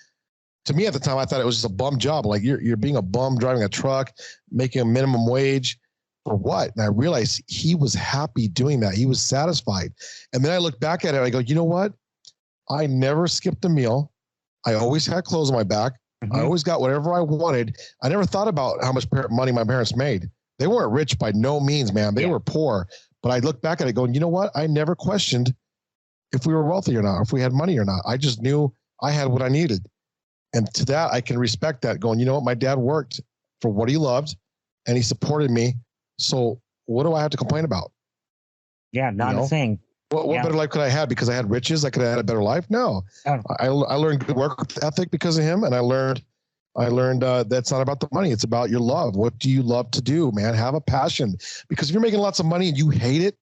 Speaker 2: to me at the time, I thought it was just a bum job. Like you're being a bum driving a truck, making a minimum wage for what? And I realized he was happy doing that. He was satisfied. And then I look back at it. I go, you know what? I never skipped a meal. I always had clothes on my back. Mm-hmm. I always got whatever I wanted. I never thought about how much money my parents made. They weren't rich by no means, man. They were poor. But I look back at it going, you know what? I never questioned if we were wealthy or not, if we had money or not. I just knew I had what I needed. And to that, I can respect that going, you know what? My dad worked for what he loved. and he supported me. So what do I have to complain about?
Speaker 1: Yeah, not a thing.
Speaker 2: What better life could I have because I had riches? I could have had a better life. No, I learned good work ethic because of him, and I learned that's not about the money. It's about your love. What do you love to do, man? Have a passion, because if you're making lots of money and you hate it,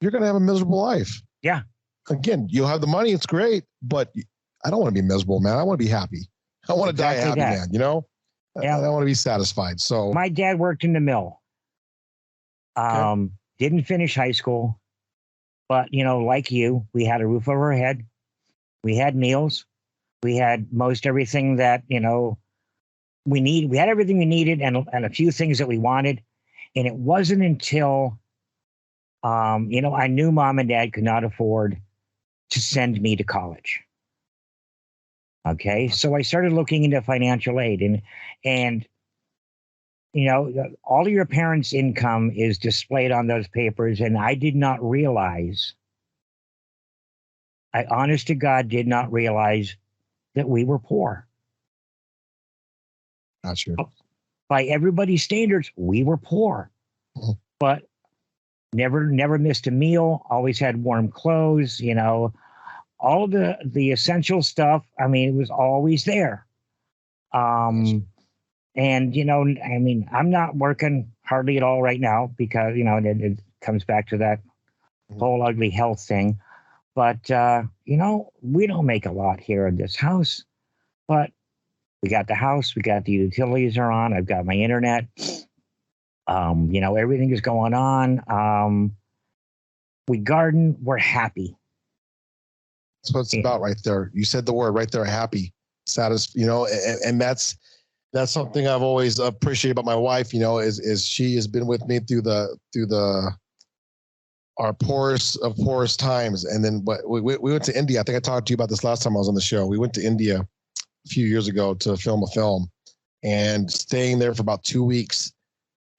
Speaker 2: you're going to have a miserable life.
Speaker 1: Yeah.
Speaker 2: Again, you'll have the money. It's great, but I don't want to be miserable, man. I want to be happy. I want to die happy, man. You know, I want to be satisfied. So
Speaker 1: my dad worked in the mill. Didn't finish high school, but like you, we had a roof over our head. We had meals. We had most everything that, we need. We had everything we needed and a few things that we wanted. And it wasn't until, I knew mom and dad could not afford to send me to college. Okay. So I started looking into financial aid and all of your parents' income is displayed on those papers. And I did not realize, I honest to God did not realize that we were poor.
Speaker 2: Not sure.
Speaker 1: By everybody's standards, we were poor, but never missed a meal, always had warm clothes, all the essential stuff. I mean, it was always there. And, I'm not working hardly at all right now because, it comes back to that whole ugly health thing. But, we don't make a lot here in this house, but we got the house, we got the utilities are on. I've got my internet. Everything is going on. We garden, we're happy.
Speaker 2: That's what it's about right there. You said the word right there, happy, satisfied, and that's something I've always appreciated about my wife, is she has been with me through our poorest of poorest times. And then we went to India. I think I talked to you about this last time I was on the show. We went to India a few years ago to film a film, and staying there for about 2 weeks,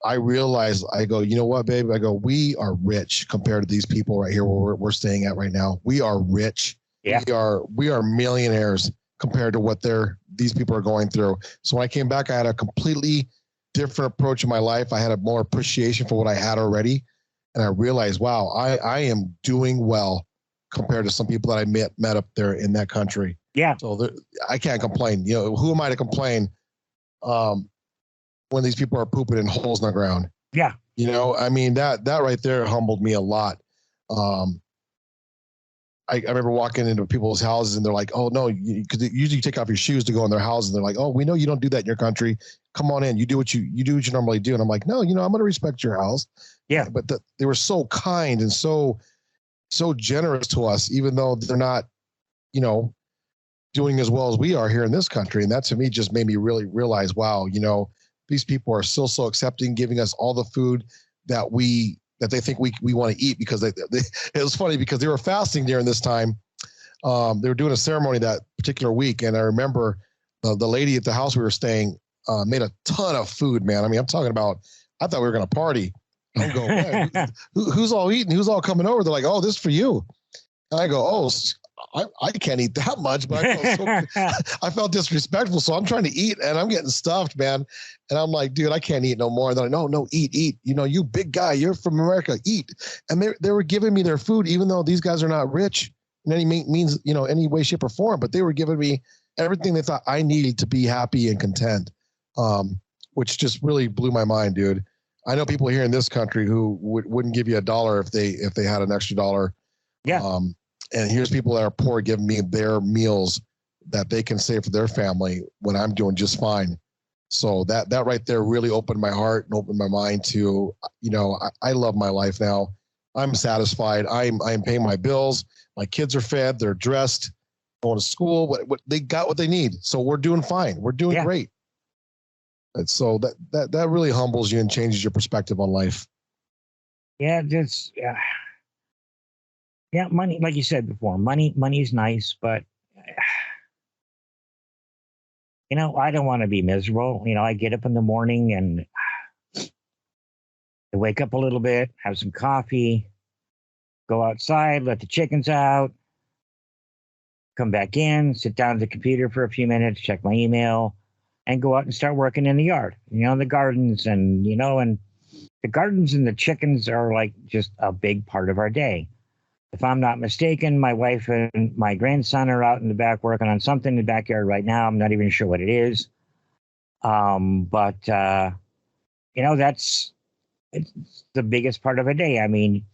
Speaker 2: I realized, I go, you know what, babe? I go, we are rich compared to these people right here where we're staying at right now. We are rich.
Speaker 1: Yeah.
Speaker 2: We are millionaires compared to what these people are going through. So when I came back, I had a completely different approach in my life. I had a more appreciation for what I had already. And I realized, wow, I am doing well compared to some people that I met up there in that country.
Speaker 1: Yeah.
Speaker 2: So I can't complain. Who am I to complain when these people are pooping in holes in the ground?
Speaker 1: Yeah.
Speaker 2: That right there humbled me a lot. I remember walking into people's houses and they're like, oh, no, because usually you take off your shoes to go in their houses. And they're like, oh, we know you don't do that in your country. Come on in. You do what you normally do. And I'm like, no, I'm going to respect your house.
Speaker 1: Yeah.
Speaker 2: But they were so kind and so generous to us, even though they're not, doing as well as we are here in this country. And that to me just made me really realize, wow, these people are still so accepting, giving us all the food that they think we want to eat, because it was funny because they were fasting during this time. They were doing a ceremony that particular week. And I remember the lady at the house we were staying made a ton of food, man. I mean, I'm talking about, I thought we were going to party. I'm going, man, who's all eating? Who's all coming over? They're like, oh, this is for you. And I go, oh, I can't eat that much, but I felt disrespectful. So I'm trying to eat and I'm getting stuffed, man. And I'm like, dude, I can't eat no more. And they're like, no, eat. You big guy, you're from America, eat. And they were giving me their food, even though these guys are not rich in any means, any way, shape or form, but they were giving me everything they thought I needed to be happy and content. Which just really blew my mind, dude. I know people here in this country who wouldn't give you $1 if they had an extra dollar.
Speaker 1: Yeah.
Speaker 2: And here's people that are poor giving me their meals that they can save for their family when I'm doing just fine. So that right there really opened my heart and opened my mind to, I love my life now. I'm satisfied. I'm paying my bills. My kids are fed. They're dressed, going to school. What they got what they need. So we're doing fine. We're doing great. And so that really humbles you and changes your perspective on life.
Speaker 1: Yeah, money, like you said before, money is nice, but I don't want to be miserable. I get up in the morning and I wake up a little bit, have some coffee, go outside, let the chickens out, come back in, sit down at the computer for a few minutes, check my email, and go out and start working in the yard, the gardens, and the gardens and the chickens are like just a big part of our day. If I'm not mistaken, my wife and my grandson are out in the back working on something in the backyard right now. I'm not even sure what it is. But it's the biggest part of a day. I mean,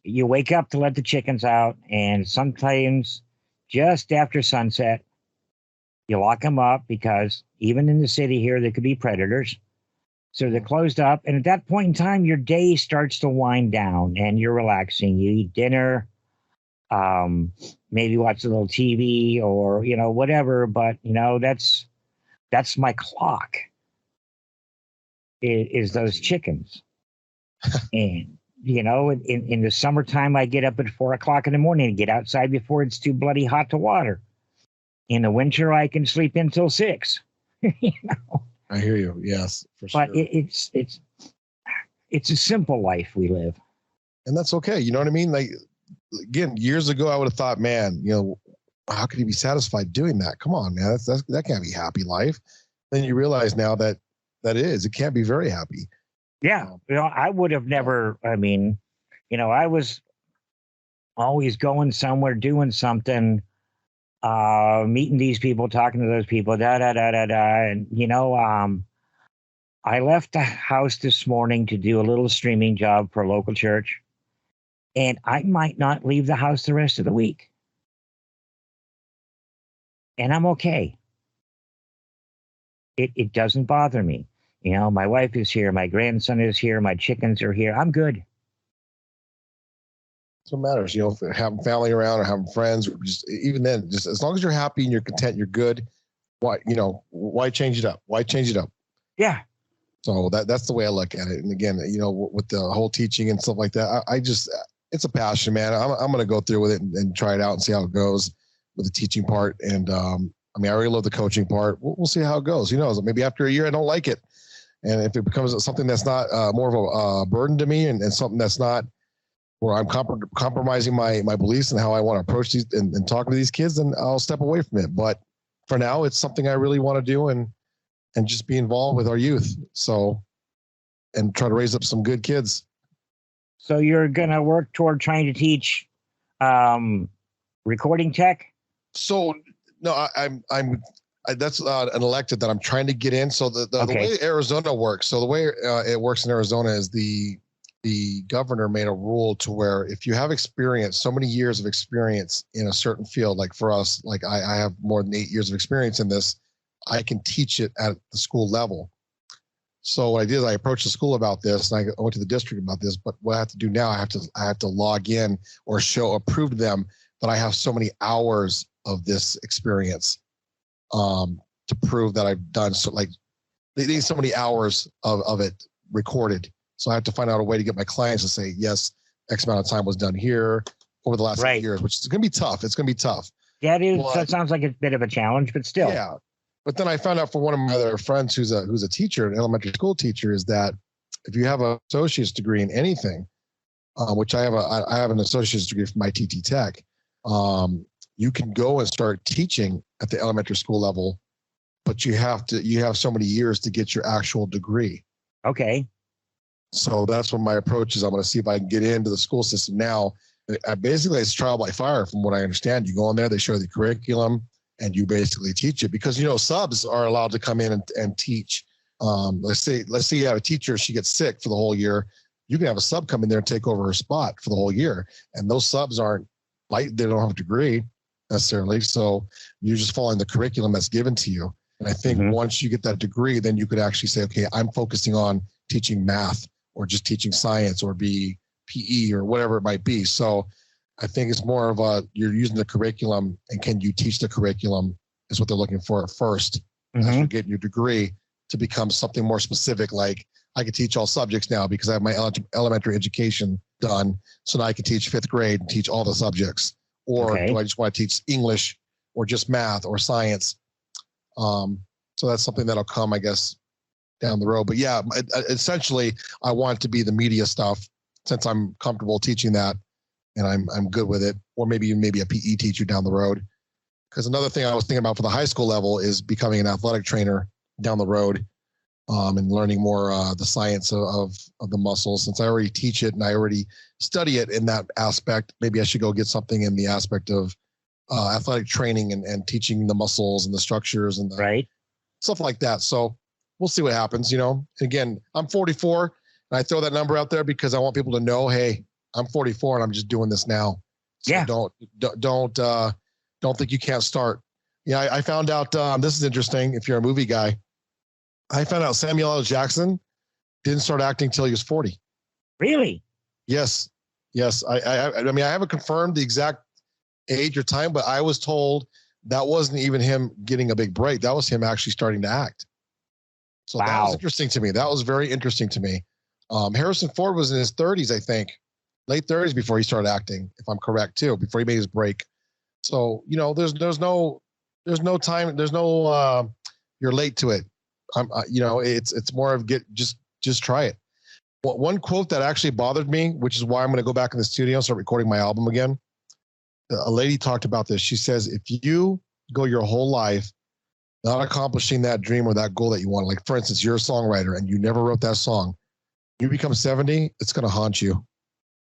Speaker 1: you wake up to let the chickens out, and sometimes just after sunset, you lock them up because even in the city here, there could be predators. So they're closed up. And at that point in time, your day starts to wind down and you're relaxing. You eat dinner, maybe watch a little TV or, whatever. But, that's my clock is those chickens. And, in the summertime, I get up at 4 o'clock in the morning and get outside before it's too bloody hot to water. In the winter, I can sleep until 6.
Speaker 2: I hear you. Yes, for sure.
Speaker 1: But it's a simple life we live,
Speaker 2: and that's okay. You know what I mean? Like, again, years ago, I would have thought, man, how could you be satisfied doing that? Come on, man, that can't be happy life. Then you realize now that it can't be very happy.
Speaker 1: Yeah, I would have never. I mean, I was always going somewhere, doing something. Meeting these people, talking to those people, and I left the house this morning to do a little streaming job for a local church, and I might not leave the house the rest of the week, and I'm okay. It doesn't bother me. My wife is here, my grandson is here, my chickens are here. I'm good.
Speaker 2: That's what matters, having family around or having friends, or just even then, just as long as you're happy and you're content, you're good. Why change it up? Why change it up?
Speaker 1: Yeah.
Speaker 2: So that's the way I look at it. And again, with the whole teaching and stuff like that, I just, it's a passion, man. I'm going to go through with it and try it out and see how it goes with the teaching part. And I really love the coaching part. We'll see how it goes. Who knows? Maybe after a year, I don't like it. And if it becomes something that's not more of a burden to me and something that's not, where I'm compromising my beliefs and how I want to approach these and talking to these kids, then I'll step away from it. But for now, it's something I really want to do and just be involved with our youth. So, and try to raise up some good kids.
Speaker 1: So you're going to work toward trying to teach recording tech?
Speaker 2: So no, that's an elective that I'm trying to get in. So the way Arizona works, so the way it works in Arizona is the governor made a rule to where if you have experience, so many years of experience in a certain field, like for us, like I have more than 8 years of experience in this, I can teach it at the school level. So what I did is I approached the school about this, and I went to the district about this. But what I have to do now, I have to log in or prove to them that I have so many hours of this experience to prove that I've done. So like they need so many hours of it recorded. So I have to find out a way to get my clients to say, yes, X amount of time was done here over the last 8 years, which is going to be tough. It's going to be tough.
Speaker 1: Yeah, it is. That sounds like a bit of a challenge, but still.
Speaker 2: Yeah. But then I found out from one of my other friends who's a teacher, an elementary school teacher, is that if you have an associate's degree in anything, which I have an associate's degree from ITT Tech, you can go and start teaching at the elementary school level, but you have so many years to get your actual degree.
Speaker 1: Okay.
Speaker 2: So that's what my approach is. I'm going to see if I can get into the school system now. Basically, it's trial by fire from what I understand. You go in there, they show you the curriculum, and you basically teach it because, subs are allowed to come in and teach. Let's say you have a teacher, she gets sick for the whole year. You can have a sub come in there and take over her spot for the whole year. And those subs aren't they don't have a degree necessarily. So you're just following the curriculum that's given to you. And I think once you get that degree, then you could actually say, okay, I'm focusing on teaching math or just teaching science or be PE or whatever it might be. So I think it's more of you're using the curriculum, and can you teach the curriculum is what they're looking for at first as you're getting your degree to become something more specific. Like I could teach all subjects now because I have my elementary education done. So now I can teach 5th grade and teach all the subjects. Or do I just want to teach English or just math or science? So that's something that'll come, I guess, down the road. But yeah, essentially I want to be the media stuff since I'm comfortable teaching that. And I'm good with it, or maybe a PE teacher down the road. Because another thing I was thinking about for the high school level is becoming an athletic trainer down the road, and learning more the science of the muscles. Since I already teach it and I already study it in that aspect, maybe I should go get something in the aspect of athletic training and teaching the muscles and the structures and the
Speaker 1: Right.
Speaker 2: stuff like that. So we'll see what happens. Again, I'm 44, and I throw that number out there because I want people to know, hey, I'm 44 and I'm just doing this now. So
Speaker 1: Yeah.
Speaker 2: don't think you can't start. Yeah, I found out. This is interesting. If you're a movie guy, I found out Samuel L. Jackson didn't start acting till he was 40.
Speaker 1: Really?
Speaker 2: Yes. I mean, I haven't confirmed the exact age or time, but I was told that wasn't even him getting a big break. That was him actually starting to act. So that was interesting to me. That was very interesting to me. Harrison Ford was in his 30s, I think, late 30s before he started acting, if I'm correct too, before he made his break. So, there's no time. There's no, you're late to it. It's more of just try it. One quote that actually bothered me, which is why I'm going to go back in the studio and start recording my album again. A lady talked about this. She says, if you go your whole life not accomplishing that dream or that goal that you want, like for instance, you're a songwriter and you never wrote that song, you become 70, it's going to haunt you.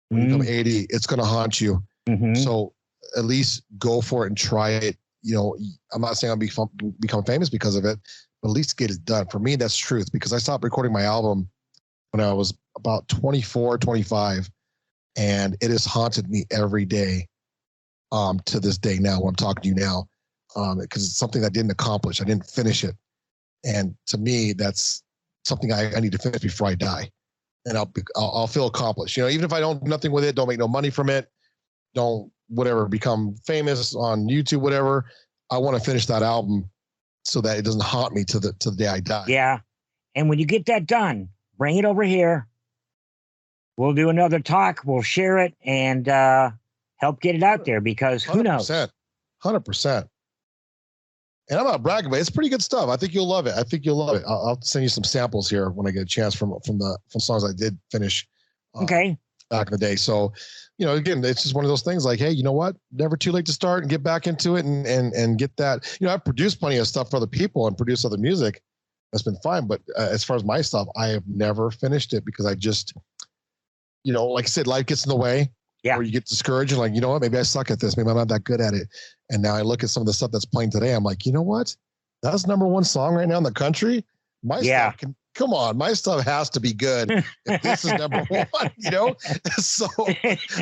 Speaker 2: When you become 80, it's going to haunt you.
Speaker 1: Mm-hmm.
Speaker 2: So at least go for it and try it. I'm not saying I'll become famous because of it, but at least get it done. For me, that's truth, because I stopped recording my album when I was about 24, 25, and it has haunted me every day to this day now when I'm talking to you now, because it's something I didn't accomplish. I didn't finish it. And to me, that's something I need to finish before I die. And I'll feel accomplished. Even if I don't do nothing with it, don't make no money from it, don't become famous on YouTube, whatever. I want to finish that album so that it doesn't haunt me to the day I die.
Speaker 1: Yeah. And when you get that done, bring it over here. We'll do another talk. We'll share it and help get it out there, because who knows?
Speaker 2: 100%. And I'm not bragging, but it's pretty good stuff. I think you'll love it. I'll send you some samples here when I get a chance from songs I did finish.
Speaker 1: Okay.
Speaker 2: Back in the day. So, again, it's just one of those things like, hey, you know what? Never too late to start and get back into it and get that. I've produced plenty of stuff for other people and produced other music. That's been fine. But as far as my stuff, I have never finished it because I just, like I said, life gets in the way.
Speaker 1: Yeah.
Speaker 2: Or you get discouraged and like, you know what? Maybe I suck at this. Maybe I'm not that good at it. And now I look at some of the stuff that's playing today. I'm like, you know what? That's #1 song right now in the country. My stuff come on, my stuff has to be good if this is #1, So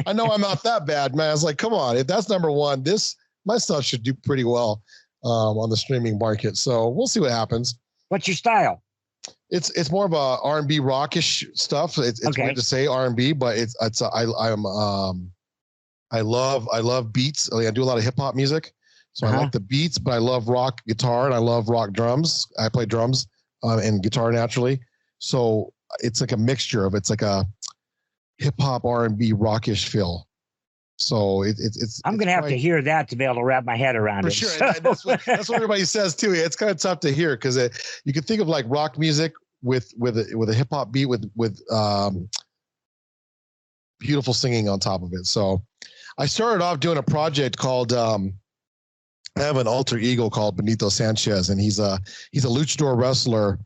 Speaker 2: I know I'm not that bad, man. I was like, come on, if that's #1, my stuff should do pretty well on the streaming market. So we'll see what happens.
Speaker 1: What's your style?
Speaker 2: It's more of a R&B rockish stuff. It's weird to say R&B, but I love beats. I do a lot of hip hop music. So I like the beats, but I love rock guitar and I love rock drums. I play drums and guitar naturally. So it's like a mixture of, it's like a hip hop R&B rockish feel. So
Speaker 1: I'm going to have to hear that to be able to wrap my head around it. For
Speaker 2: sure.
Speaker 1: So.
Speaker 2: And that's what everybody says too. It's kind of tough to hear because you can think of like rock music with a hip hop beat with beautiful singing on top of it. So I started off doing a project called, I have an alter ego called Benito Sanchez, and he's a luchador wrestler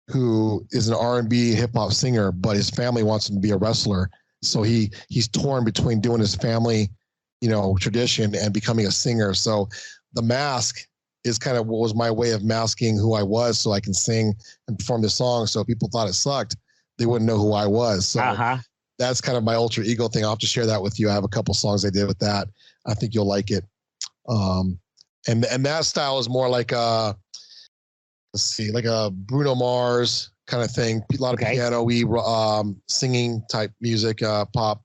Speaker 2: who is an R&B hip hop singer, but his family wants him to be a wrestler. So he's torn between doing his family, tradition and becoming a singer. So the mask is kind of what was my way of masking who I was so I can sing and perform the song. So if people thought it sucked, they wouldn't know who I was. So that's kind of my alter ego thing. I'll have to share that with you. I have a couple songs I did with that. I think you'll like it. And that style is more like like a Bruno Mars kind of thing. A lot of piano-y, singing type music, pop,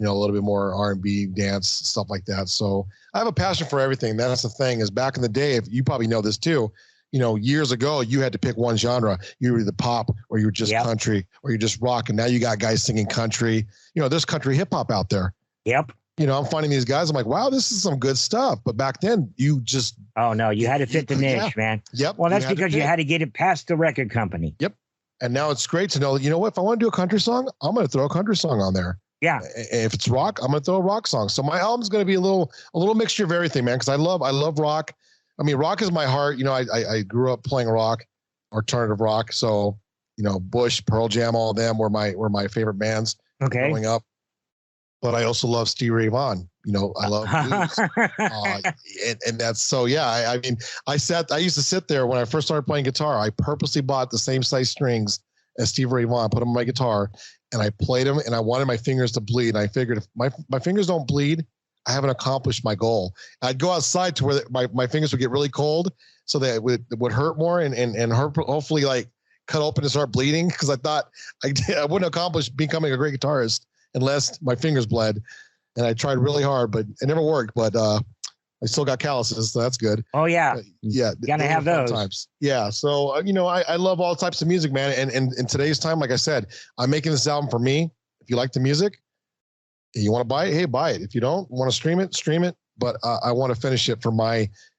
Speaker 2: a little bit more R&B, dance, stuff like that. So I have a passion for everything. That's the thing, is back in the day, if you probably know this too, years ago, you had to pick one genre. You were either pop or you were just country or you're just rock. And now you got guys singing country. There's country hip hop out there.
Speaker 1: Yep.
Speaker 2: I'm finding these guys. I'm like, wow, this is some good stuff. But back then, you just...
Speaker 1: Oh, no, you had to fit the niche, man.
Speaker 2: Yep.
Speaker 1: Well, that's because you had to get it past the record company.
Speaker 2: Yep. And now it's great to know that, what, if I want to do a country song, I'm going to throw a country song on there.
Speaker 1: Yeah.
Speaker 2: If it's rock, I'm going to throw a rock song. So my album's going to be a little mixture of everything, man, because I love rock. I mean, rock is my heart. I grew up playing rock. alternative rock. So, Bush, Pearl Jam, all of them were my favorite bands growing up. But I also love Stevie Ray Vaughan. I love blues. And that's so, yeah. I mean, I used to sit there when I first started playing guitar. I purposely bought the same size strings as Stevie Ray Vaughan, put them on my guitar, and I played them, and I wanted my fingers to bleed. And I figured if my fingers don't bleed, I haven't accomplished my goal. I'd go outside to where my fingers would get really cold, so that it would hurt more and hopefully like cut open and start bleeding, because I thought I wouldn't accomplish becoming a great guitarist unless my fingers bled. And I tried really hard, but it never worked. But I still got calluses, so that's good.
Speaker 1: Oh yeah,
Speaker 2: yeah,
Speaker 1: gotta have those
Speaker 2: times. Yeah, so I love all types of music, man. And in today's time, like I said, I'm making this album for me. If you like the music, you want to buy it, hey, buy it. If you don't want to stream it. But I want to finish it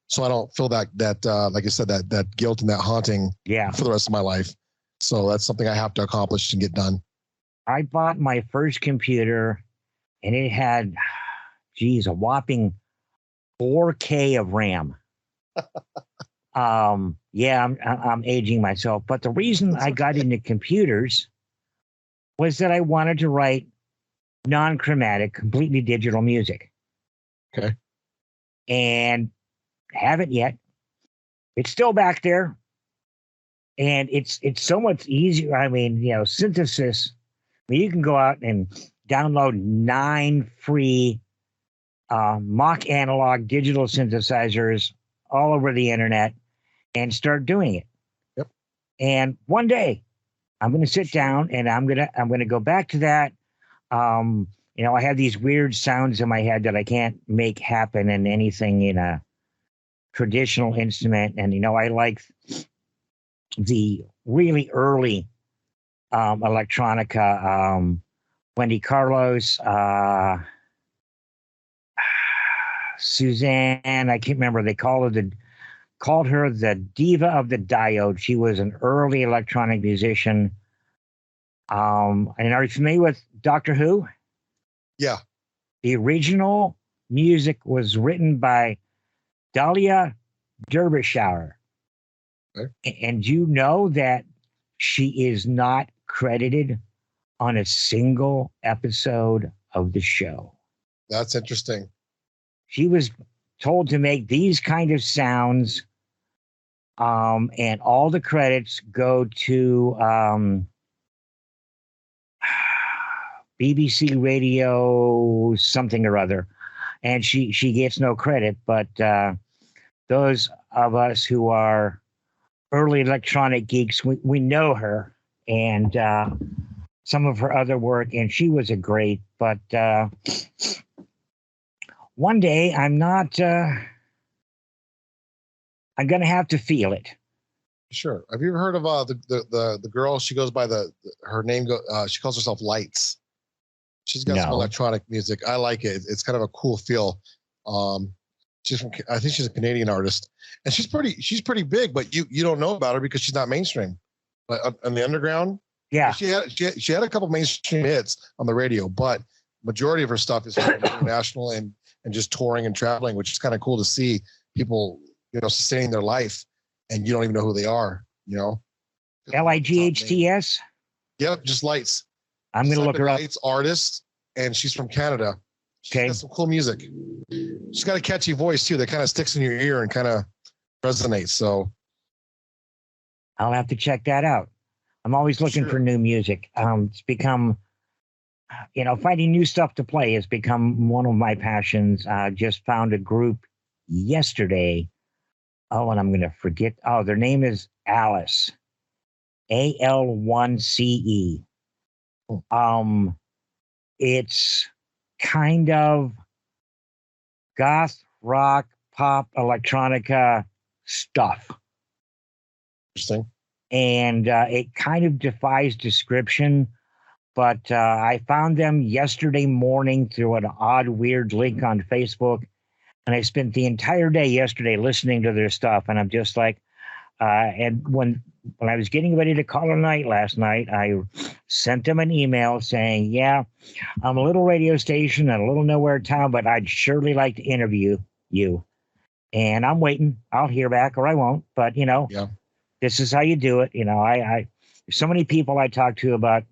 Speaker 2: so I don't feel that like I said, that guilt and that haunting for the rest of my life. So that's something I have to accomplish and get done.
Speaker 1: I bought my first computer, and it had, a whopping 4K of RAM. I'm aging myself. But the reason I got into computers was that I wanted to write non-chromatic, completely digital music.
Speaker 2: Okay.
Speaker 1: And haven't yet. It's still back there. And it's so much easier. I mean, synthesis. I mean, you can go out and download 9 free mock analog digital synthesizers all over the internet and start doing it.
Speaker 2: Yep. And
Speaker 1: one day I'm going to sit down and I'm going to go back to that. I have these weird sounds in my head that I can't make happen in anything in a traditional instrument. And, I like the really early electronica, Wendy Carlos, Suzanne, I can't remember. They called her the diva of the diode. She was an early electronic musician. And are you familiar with Doctor Who?
Speaker 2: Yeah.
Speaker 1: The original music was written by Dahlia Derbyshire. Okay. And you know that she is not credited on a single episode of the show.
Speaker 2: That's interesting.
Speaker 1: She was told to make these kind of sounds, and all the credits go to BBC Radio something or other, and she gets no credit. But those of us who are early electronic geeks, we know her and some of her other work, and she was a great. But one day I'm going to have to feel it.
Speaker 2: Sure. Have you ever heard of the girl? She goes by her name. She calls herself Lights. She's got some electronic music. I like it. It's kind of a cool feel. I think she's a Canadian artist, and she's pretty big, but you don't know about her because she's not mainstream. But on the underground,
Speaker 1: yeah,
Speaker 2: she had a couple mainstream hits on the radio, but majority of her stuff is international and just touring and traveling, which is kind of cool to see people, sustaining their life, and you don't even know who they are.
Speaker 1: Lights.
Speaker 2: Yep, just Lights.
Speaker 1: I'm going to look her up.
Speaker 2: Lights artist, and she's from Canada. She's got some cool music. She's got a catchy voice too that kind of sticks in your ear and kind of resonates. So
Speaker 1: I'll have to check that out. I'm always looking for new music. It's become, finding new stuff to play has become one of my passions. Just found a group yesterday. Oh, and I'm going to forget. Oh, their name is Alice. AL1CE. It's kind of goth, rock, pop, electronica stuff.
Speaker 2: Interesting.
Speaker 1: And it kind of defies description, but I found them yesterday morning through an odd, weird link on Facebook, and I spent the entire day yesterday listening to their stuff, and I'm just like, and when I was getting ready to call a night last night, I sent them an email saying, yeah, I'm a little radio station and a little nowhere town, but I'd surely like to interview you. And I'm waiting. I'll hear back or I won't. But, This is how you do it. There's so many people I talk to about,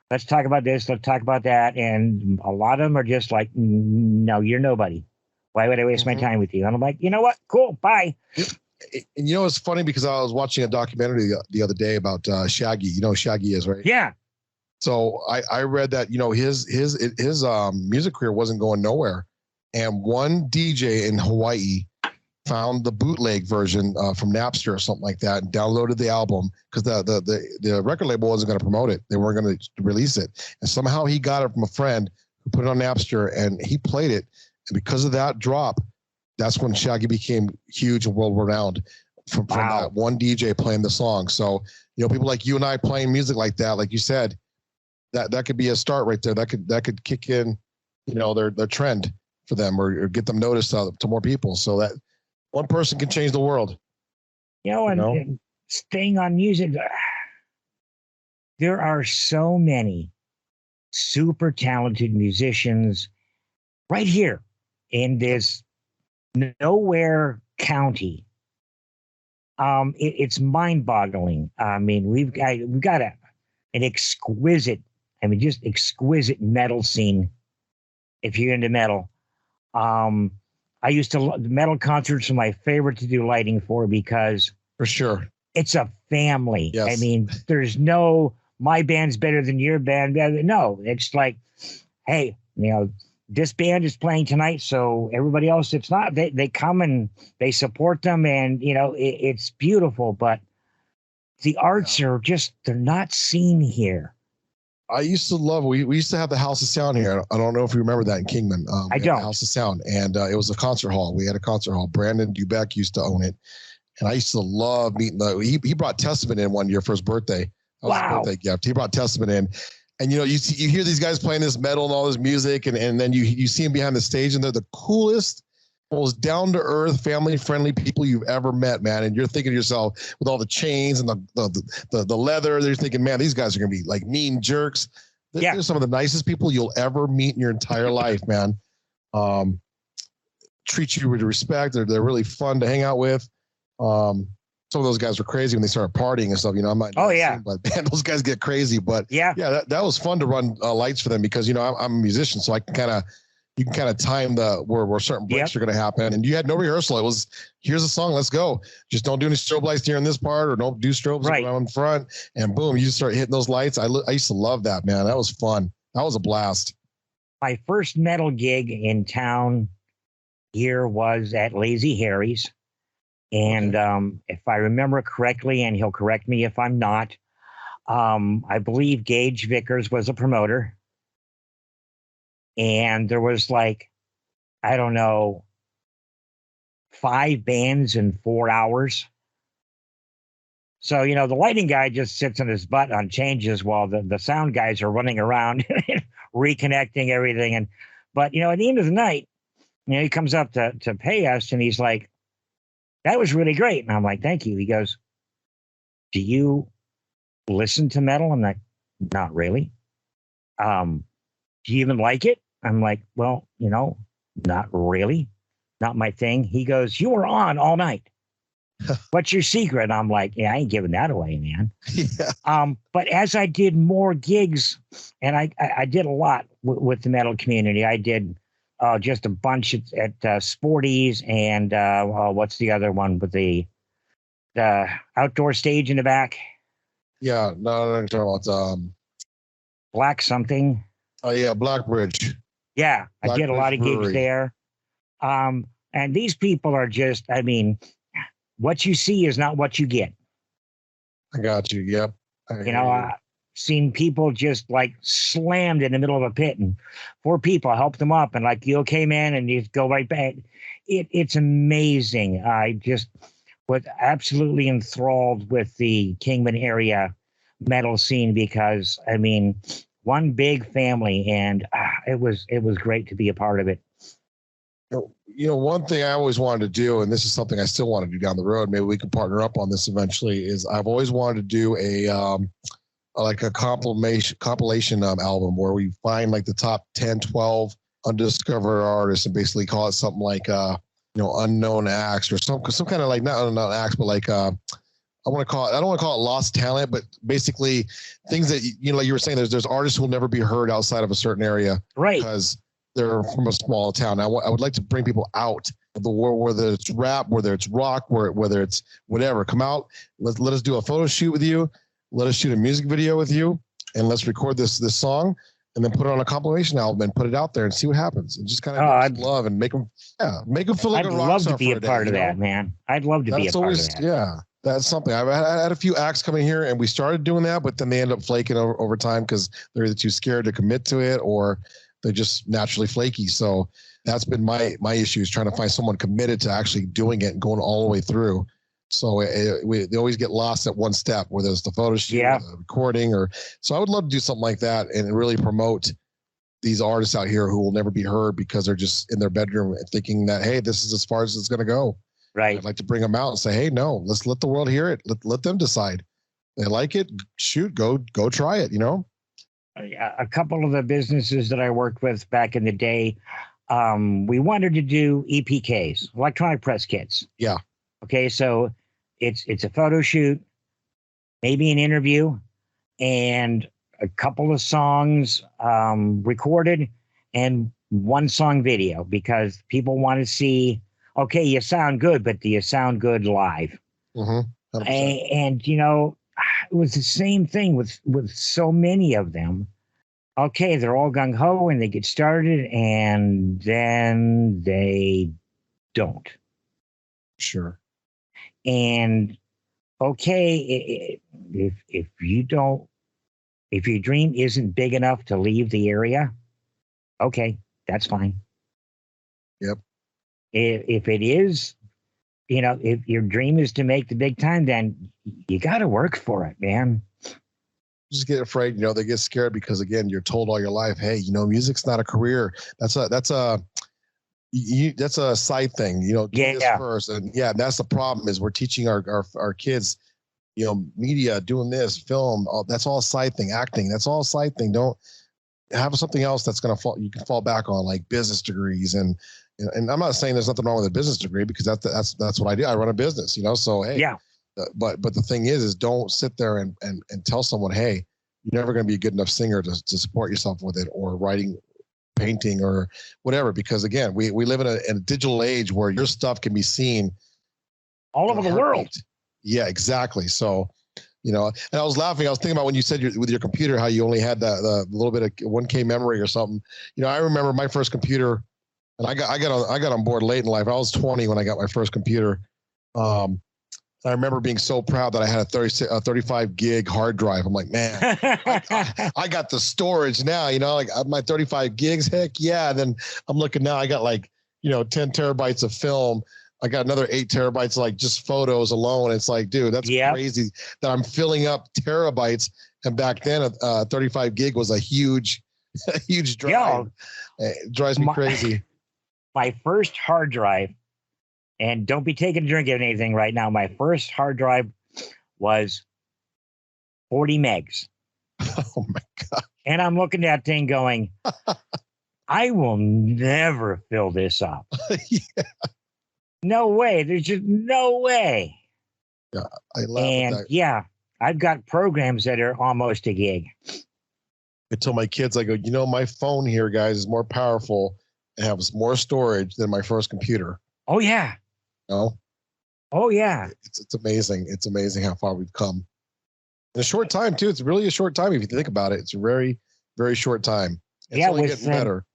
Speaker 1: let's talk about this, let's talk about that. And a lot of them are just like, no, you're nobody. Why would I waste my time with you? And I'm like, you know what? Cool. Bye.
Speaker 2: And it's funny because I was watching a documentary the other day about Shaggy. You know who Shaggy is, right?
Speaker 1: Yeah.
Speaker 2: So I read that, his music career wasn't going nowhere. And one DJ in Hawaii found the bootleg version from Napster or something like that and downloaded the album because the record label wasn't going to promote it. They weren't going to release it. And somehow he got it from a friend who put it on Napster and he played it. And because of that drop, that's when Shaggy became huge and world renowned from that one DJ playing the song. So, people like you and I playing music like that, like you said, that could be a start right there. That could kick in, their trend for them or get them noticed to more people. So that one person can change the world.
Speaker 1: And staying on music, there are so many super talented musicians right here in this nowhere county. It's mind-boggling. I mean, we've got an exquisite, just exquisite metal scene. If you're into metal, I used to metal concerts are my favorite to do lighting because
Speaker 2: for sure
Speaker 1: it's a family.
Speaker 2: Yes.
Speaker 1: I mean, there's no my band's better than your band. No, it's like, hey, this band is playing tonight, so everybody else it's not. They come and they support them, and it's beautiful. But the arts are just they're not seen here.
Speaker 2: I used to love. We used to have the House of Sound here. I don't know if you remember that in Kingman.
Speaker 1: I don't.
Speaker 2: House of Sound, and it was a concert hall. We had a concert hall. Brandon Dubeck used to own it, and I used to love meeting He brought Testament in one year for his birthday. That was his birthday gift. He brought Testament in. And, you hear these guys playing this metal and all this music, and then you see them behind the stage, and they're the coolest, most down-to-earth, family-friendly people you've ever met, man. And you're thinking to yourself, with all the chains and the leather, they're thinking, man, these guys are going to be like mean jerks. They're some of the nicest people you'll ever meet in your entire life, man. Treat you with respect. They're really fun to hang out with. Some of those guys were crazy when they started partying and stuff. I'm not. But man, those guys get crazy. But that was fun to run lights for them because I'm a musician, so I can you can kind of time where certain breaks are going to happen. And you had no rehearsal. It was here's a song, let's go. Just don't do any strobe lights here in this part, or don't do strobes around in front. And boom, you just start hitting those lights. I used to love that, man. That was fun. That was a blast.
Speaker 1: My first metal gig in town here was at Lazy Harry's. And if I remember correctly, and he'll correct me if I'm not, I believe Gage Vickers was a promoter. And there was like, I don't know, 5 bands in 4 hours. So, the lighting guy just sits on his butt on changes while the sound guys are running around reconnecting everything. But at the end of the night, he comes up to pay us and he's like, that was really great. And I'm like, thank you. He goes, do you listen to metal? I'm like, not really. Do you even like it? I'm like, well, not really. Not my thing. He goes, you were on all night. What's your secret? And I'm like, yeah, I ain't giving that away, man. But as I did more gigs, and I did a lot with the metal community, I did just a bunch at Sporties and what's the other one with the outdoor stage in the back?
Speaker 2: Yeah, no, I'm talking about
Speaker 1: Black something.
Speaker 2: Oh yeah, Blackbridge.
Speaker 1: Yeah, I did a lot of
Speaker 2: Brewery.
Speaker 1: gigs there. And these people are just, what you see is not what you get.
Speaker 2: I got you. Yep.
Speaker 1: Seen people just like slammed in the middle of a pit, and 4 people helped them up and like, you okay, man? And you go right back. It's amazing. I just was absolutely enthralled with the Kingman area metal scene because one big family, and it was great to be a part of it.
Speaker 2: One thing I always wanted to do, and this is something I still want to do down the road, maybe we can partner up on this eventually, is I've always wanted to do a compilation album where we find like the top 10, 12 undiscovered artists and basically call it something like unknown acts or some kind of like not unknown acts, but like I want to call it, I don't want to call it lost talent, but basically things that, you know, like you were saying, there's artists who will never be heard outside of a certain area,
Speaker 1: Right.
Speaker 2: because they're from a small town. I would like to bring people out of the world, whether it's rap, whether it's rock, whether it's whatever. Come out, let us do a photo shoot with you, let us shoot a music video with you, and let's record this song, and then put it on a compilation album and put it out there and see what happens, and just kind of love and make them feel like
Speaker 1: I'd
Speaker 2: a rock
Speaker 1: love
Speaker 2: star
Speaker 1: to be
Speaker 2: for
Speaker 1: a part of that, man. I'd love to be a part of that.
Speaker 2: Yeah, that's something. I had a few acts coming here, and we started doing that, but then they end up flaking over time because they're either too scared to commit to it, or they're just naturally flaky. So that's been my issue, is trying to find someone committed to actually doing it and going all the way through. So they always get lost at one step, whether it's the photo shoot, or the recording, so I would love to do something like that and really promote these artists out here who will never be heard because they're just in their bedroom thinking that, hey, this is as far as it's going to go.
Speaker 1: Right.
Speaker 2: I'd like to bring them out and say, hey, no, let's let the world hear it. Let them decide. They like it, shoot, go try it, you know?
Speaker 1: A couple of the businesses that I worked with back in the day, we wanted to do EPKs, electronic press kits.
Speaker 2: Yeah.
Speaker 1: Okay, so it's a photo shoot, maybe an interview, and a couple of songs recorded, and one song video, because people want to see, okay, you sound good, but do you sound good live?
Speaker 2: Mm-hmm.
Speaker 1: And you know, it was the same thing with so many of them. Okay, they're all gung-ho and they get started, and then they don't.
Speaker 2: Sure.
Speaker 1: And okay, if your dream isn't big enough to leave the area, okay, that's fine.
Speaker 2: Yep.
Speaker 1: If it is, you know, if your dream is to make the big time, then you got to work for it, man.
Speaker 2: Just get afraid, you know, they get scared because, again, you're told all your life, hey, you know, music's not a career. That's a side thing, you know, do this first. And that's the problem, is we're teaching our kids, you know, media, doing this, film, that's all a side thing, acting, that's all a side thing. Don't have something else that's going to you can fall back on, like business degrees. And I'm not saying there's nothing wrong with a business degree, because that's what I do. I run a business, you know, so, hey, but the thing is don't sit there and tell someone, hey, you're never going to be a good enough singer to support yourself with it, or writing, painting, or whatever, because, again, we live in a digital age where your stuff can be seen
Speaker 1: all over the world.
Speaker 2: Yeah, exactly. So, you know, and I was laughing. I was thinking about when you said with your computer, how you only had the little bit of 1K memory or something. You know, I remember my first computer, and I got on board late in life. I was 20 when I got my first computer. I remember being so proud that I had a 35 gig hard drive. I'm like, man, I got the storage now, you know, like my 35 gigs, heck yeah. And then I'm looking now, I got like, you know, 10 terabytes of film. I got another 8 terabytes, like just photos alone. It's like, dude, that's crazy that I'm filling up terabytes. And back then, 35 gig was a huge drive. It drives me crazy.
Speaker 1: My first hard drive, and don't be taking a drink of anything right now, my first hard drive was 40 megs.
Speaker 2: Oh my God.
Speaker 1: And I'm looking at that thing going, I will never fill this up.
Speaker 2: Yeah.
Speaker 1: No way. There's just no way.
Speaker 2: Yeah, I laugh at that.
Speaker 1: Yeah, I've got programs that are almost a gig.
Speaker 2: I tell my kids, I go, you know, my phone here, guys, is more powerful and has more storage than my first computer.
Speaker 1: Oh, yeah.
Speaker 2: No.
Speaker 1: Oh, yeah.
Speaker 2: It's amazing. It's amazing how far we've come. In a short time, too. It's really a short time if you think about it. It's a very, very short time. It's only getting better.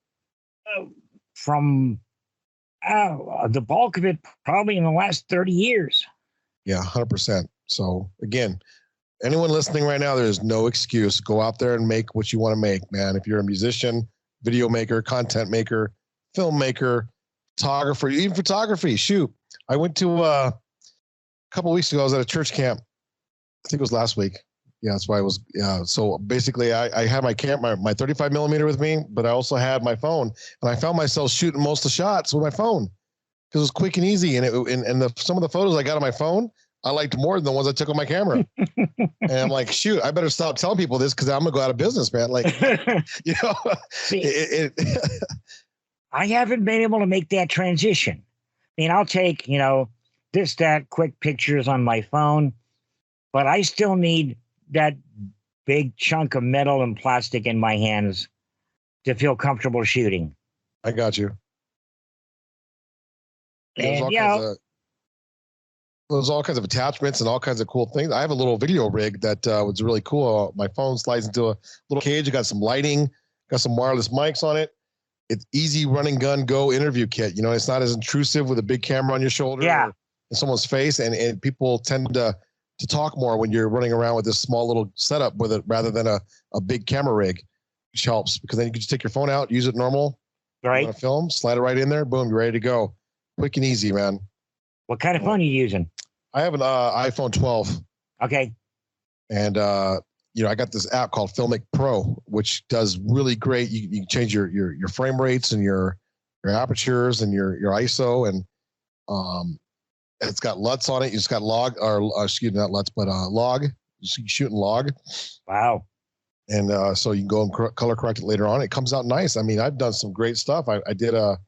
Speaker 1: From the bulk of it, probably in the last 30 years.
Speaker 2: Yeah, 100%. So, again, anyone listening right now, there's no excuse. Go out there and make what you want to make, man. If you're a musician, video maker, content maker, filmmaker, photographer, even photography, shoot. I went to a couple of weeks ago, I was at a church camp. I think it was last week. Yeah, that's why I was. So basically, I had my 35 millimeter with me, but I also had my phone, and I found myself shooting most of the shots with my phone because it was quick and easy. And some of the photos I got on my phone, I liked more than the ones I took on my camera. And I'm like, shoot, I better stop telling people this because I'm gonna go out of business, man. Like, you know,
Speaker 1: I haven't been able to make that transition. I mean, I'll take, you know, that quick pictures on my phone, but I still need that big chunk of metal and plastic in my hands to feel comfortable shooting.
Speaker 2: I got you.
Speaker 1: And
Speaker 2: There's all kinds of attachments and all kinds of cool things. I have a little video rig that was really cool. My phone slides into a little cage. It got some lighting, got some wireless mics on it. It's easy running gun go interview kit. You know, it's not as intrusive with a big camera on your shoulder or in someone's face. And people tend to talk more when you're running around with this small little setup with it rather than a big camera rig, which helps because then you can just take your phone out, use it normal,
Speaker 1: right?
Speaker 2: Film, slide it right in there, boom, you're ready to go. Quick and easy, man.
Speaker 1: What kind of phone are you using?
Speaker 2: I have an iPhone 12.
Speaker 1: Okay.
Speaker 2: And I got this app called Filmic Pro, which does really great. You can change your frame rates and your apertures and your ISO, and it's got LUTs on it. You just got log, or excuse me, not LUTs, but log. You shoot in log.
Speaker 1: Wow.
Speaker 2: And so you can go and color correct it later on. It comes out nice. I mean, I've done some great stuff. I did a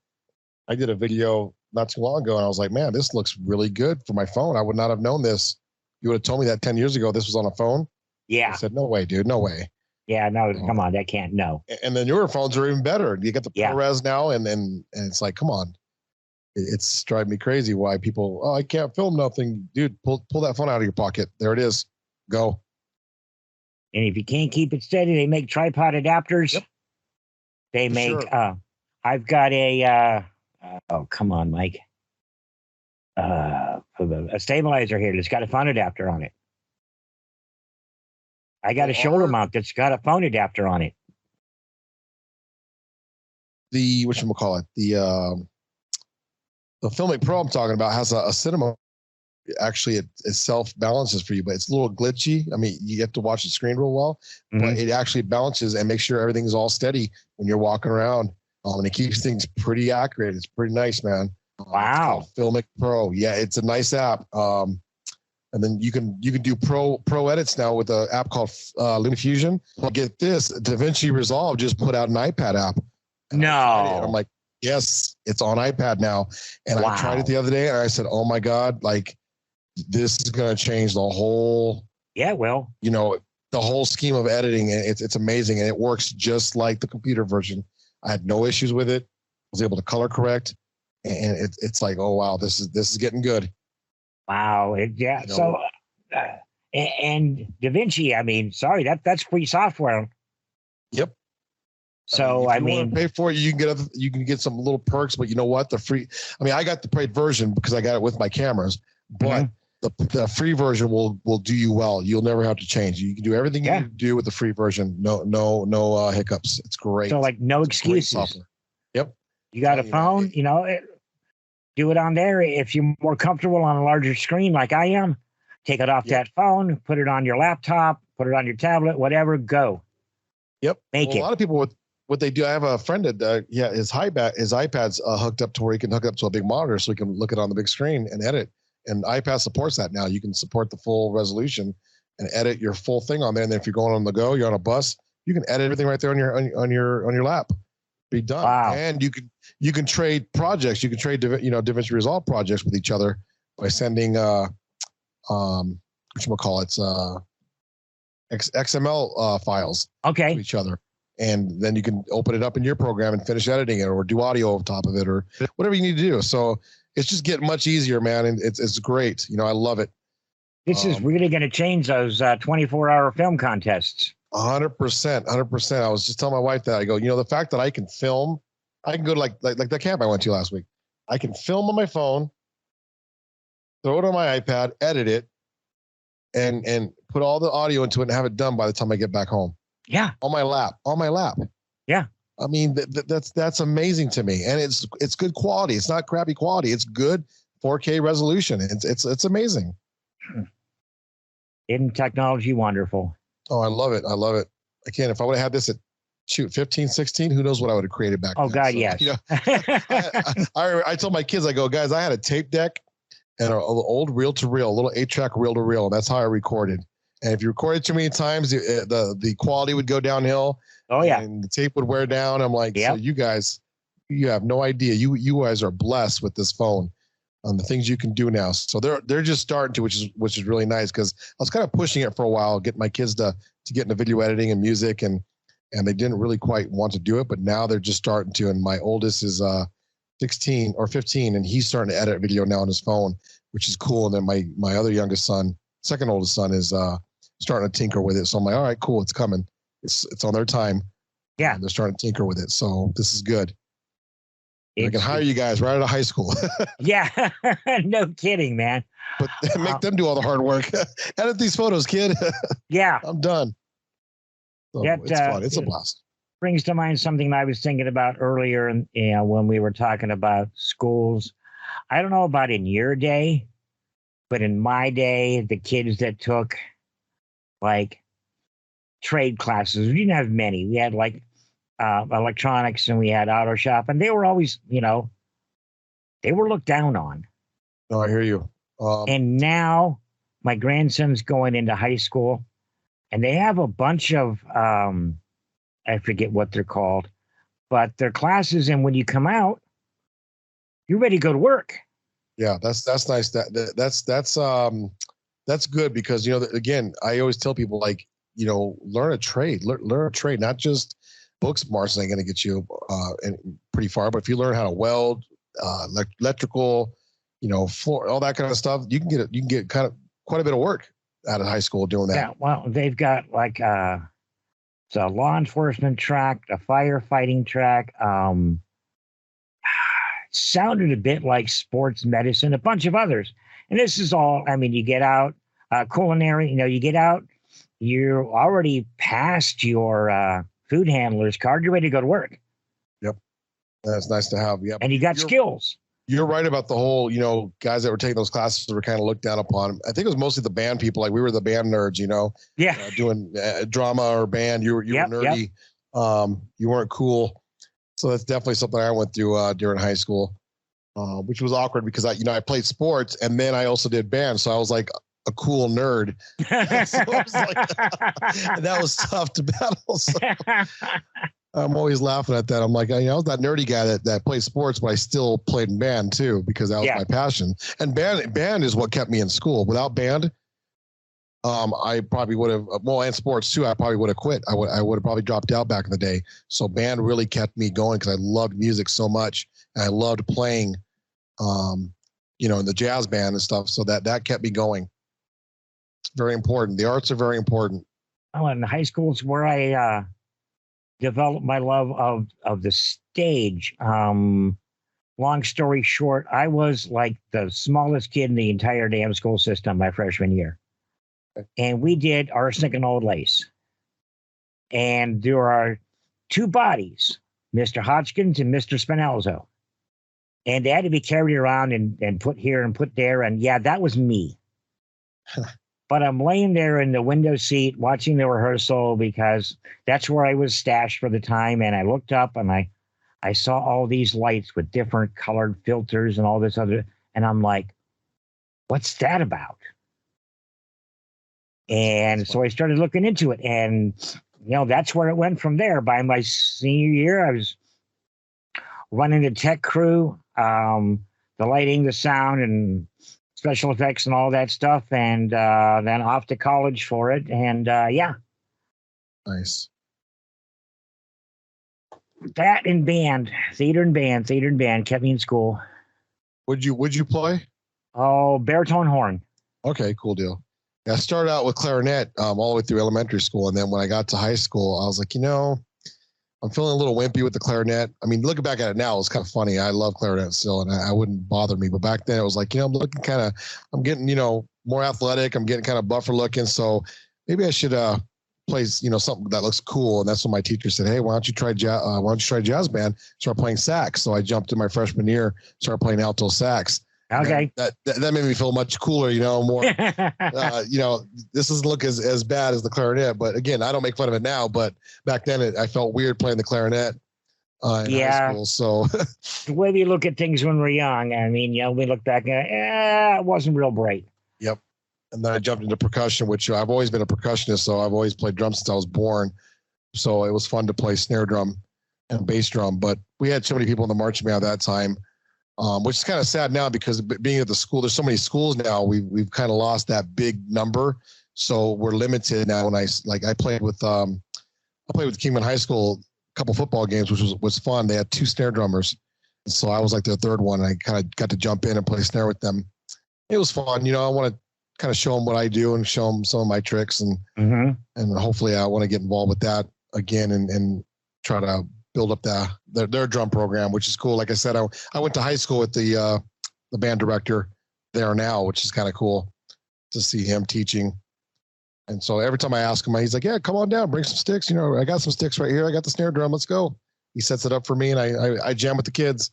Speaker 2: video not too long ago, and I was like, man, this looks really good for my phone. I would not have known this. You would have told me that 10 years ago this was on a phone.
Speaker 1: Yeah.
Speaker 2: I said, no way, dude, no way.
Speaker 1: Yeah, no, come on, that can't, no.
Speaker 2: And the newer phones are even better. You get the Perez now, and it's like, come on. It's driving me crazy why people, I can't film nothing. Dude, pull that phone out of your pocket. There it is. Go.
Speaker 1: And if you can't keep it steady, they make tripod adapters.
Speaker 2: Yep.
Speaker 1: They make, I've got oh, come on, Mike. A stabilizer here that's got a phone adapter on it. I got a shoulder mount that's got a phone adapter on it.
Speaker 2: The whatchamacallit, the Filmic Pro I'm talking about has a cinema. Actually, it self-balances for you, but it's a little glitchy. I mean, you have to watch the screen real well, but it actually balances and makes sure everything's all steady when you're walking around. And it keeps things pretty accurate. It's pretty nice, man.
Speaker 1: Wow.
Speaker 2: Filmic Pro. Yeah, it's a nice app. And then you can do pro edits now with an app called LumaFusion. Well, get this, DaVinci Resolve just put out an iPad app.
Speaker 1: No.
Speaker 2: I'm like, yes, it's on iPad now. And I tried it the other day and I said, oh my God, like this is going to change the whole, the whole scheme of editing. And it's amazing. And it works just like the computer version. I had no issues with it. I was able to color correct. And it's like, oh, wow, this is getting good.
Speaker 1: Wow. So, and DaVinci, I mean, sorry, that's free software.
Speaker 2: Yep.
Speaker 1: So,
Speaker 2: if you want to pay for it, you can get some little perks, but you know what? I got the paid version because I got it with my cameras, but the free version will do you well. You'll never have to change. You can do everything you need to do with the free version. No hiccups. It's great.
Speaker 1: So like no excuses.
Speaker 2: Yep.
Speaker 1: You got a phone, do it on there. If you're more comfortable on a larger screen like I am, take it off that phone, put it on your laptop, put it on your tablet, whatever, go.
Speaker 2: Yep.
Speaker 1: Make it.
Speaker 2: A lot of people what they do, I have a friend that his iPad's hooked up to where he can hook up to a big monitor so he can look it on the big screen and edit. And iPad supports that now. You can support the full resolution and edit your full thing on there. And then if you're going on the go, you're on a bus, you can edit everything right there on your lap. Be done.
Speaker 1: Wow.
Speaker 2: And you can trade projects. You can trade DaVinci Resolve projects with each other by sending XML files to each other. And then you can open it up in your program and finish editing it or do audio on top of it or whatever you need to do. So it's just getting much easier, man. And it's great. I love it.
Speaker 1: This is really going to change those 24-hour film contests.
Speaker 2: 100%. I was just telling my wife that. I go, the fact that I can film, I can go to like that camp I went to last week. I can film on my phone, throw it on my iPad, edit it, and put all the audio into it and have it done by the time I get back home.
Speaker 1: Yeah.
Speaker 2: On my lap.
Speaker 1: Yeah.
Speaker 2: I mean, that's amazing to me. And it's good quality. It's not crappy quality. It's good 4K resolution. It's amazing.
Speaker 1: Isn't technology wonderful?
Speaker 2: Oh, I love it. Again, if I would have had this at 15, 16, who knows what I would have created back then.
Speaker 1: Oh God,
Speaker 2: so,
Speaker 1: yes.
Speaker 2: I told my kids, I go, guys, I had a tape deck and an old reel-to-reel, a little 8-track reel-to-reel, and that's how I recorded. And if you recorded too many times, the quality would go downhill.
Speaker 1: Oh yeah,
Speaker 2: and the tape would wear down. I'm like, so you guys, you have no idea. You guys are blessed with this phone. on the things you can do now. So they're just starting to, which is really nice, because I was kind of pushing it for a while, getting my kids to get into video editing and music, and they didn't really quite want to do it, but now they're just starting to. And my oldest is 16 or 15, and he's starting to edit video now on his phone, which is cool. And then my other youngest son, second oldest son, is starting to tinker with it. So I'm like, all right, cool, it's coming. It's on their time.
Speaker 1: Yeah,
Speaker 2: and they're starting to tinker with it. So this is good. I can hire you guys right out of high school.
Speaker 1: Yeah, no kidding, man.
Speaker 2: But make them do all the hard work. Edit these photos, kid.
Speaker 1: Yeah,
Speaker 2: I'm done. So it's fun. It's a blast.
Speaker 1: Brings to mind something I was thinking about earlier, and when we were talking about schools. I don't know about in your day, but in my day, the kids that took like trade classes, we didn't have many. We had like electronics, and we had auto shop, and they were always, they were looked down on.
Speaker 2: No, I hear you.
Speaker 1: And now my grandson's going into high school, and they have a bunch of, I forget what they're called, but they're classes. And when you come out, you're ready to go to work.
Speaker 2: Yeah, that's nice. That's good, because, again, I always tell people, like, learn a trade, learn a trade, not just book smarts ain't going to get you pretty far, but if you learn how to weld, electrical, floor, all that kind of stuff, you can get kind of quite a bit of work out of high school doing that.
Speaker 1: Yeah, well, they've got like it's a law enforcement track, a firefighting track. Sounded a bit like sports medicine, a bunch of others. And this is all, you get out, culinary, you get out, you're already past your food handler's card, you're ready to go to work.
Speaker 2: Yep. That's nice to have. Yep.
Speaker 1: And you got skills.
Speaker 2: You're right about the whole, guys that were taking those classes were kind of looked down upon. I think it was mostly the band people. Like, we were the band nerds,
Speaker 1: Yeah.
Speaker 2: Doing drama or band. You were nerdy. Yep. You weren't cool. So that's definitely something I went through during high school, which was awkward, because I played sports, and then I also did band. So I was like a cool nerd. So I was like, and that was tough to battle. So I'm always laughing at that. I'm like, I was that nerdy guy that played sports, but I still played in band too, because that was my passion. And band is what kept me in school. Without band, I probably would have, and sports too, I probably would have quit. I would have probably dropped out back in the day. So band really kept me going, because I loved music so much, and I loved playing, in the jazz band and stuff. So that kept me going. It's very important. The arts are very important.
Speaker 1: Oh, and high school is where I developed my love of the stage. Long story short, I was like the smallest kid in the entire damn school system my freshman year. And we did Arsenic and Old Lace. And there are two bodies, Mr. Hodgkins and Mr. Spinelzo. And they had to be carried around and put here and put there. And yeah, that was me. But I'm laying there in the window seat watching the rehearsal, because that's where I was stashed for the time. And I looked up, and I saw all these lights with different colored filters and all this other. And I'm like, what's that about? And so I started looking into it, and, that's where it went from there. By my senior year, I was running the tech crew, the lighting, the sound, and special effects and all that stuff. And then off to college for it. And yeah.
Speaker 2: Nice.
Speaker 1: That and band, theater and band kept me in school.
Speaker 2: Would you play?
Speaker 1: Oh, baritone horn. Okay,
Speaker 2: cool deal. I started out with clarinet all the way through elementary school. And then when I got to high school, I was like, I'm feeling a little wimpy with the clarinet. Looking back at it now, it's kind of funny. I love clarinet still, and I wouldn't bother me. But back then it was like, I'm looking I'm getting, more athletic. I'm getting kind of buffer looking. So maybe I should play, something that looks cool. And that's when my teacher said, hey, why don't you try jazz band? Start playing sax. So I jumped in my freshman year, started playing alto sax.
Speaker 1: Okay.
Speaker 2: That made me feel much cooler, more, this doesn't look as bad as the clarinet, but again, I don't make fun of it now, but back then I felt weird playing the clarinet in high school. So
Speaker 1: the way we look at things when we're young, we look back at it wasn't real bright.
Speaker 2: Yep. And then I jumped into percussion, which I've always been a percussionist. So I've always played drums since I was born. So it was fun to play snare drum and bass drum, but we had so many people in the marching band at that time. which is kind of sad now because being at the school, there's so many schools now. We've kind of lost that big number, so we're limited now. When I played with Kingman High School a couple football games, which was fun. They had 2 snare drummers, so I was like their third one. And I kind of got to jump in and play snare with them. It was fun. I want to kind of show them what I do and show them some of my tricks, and hopefully I want to get involved with that again and try to build up their drum program, which is cool. Like I said, I went to high school with the band director there now, which is kind of cool to see him teaching. And so every time I ask him, he's like, "Yeah, come on down, bring some sticks. I got some sticks right here. I got the snare drum. Let's go." He sets it up for me, and I jam with the kids.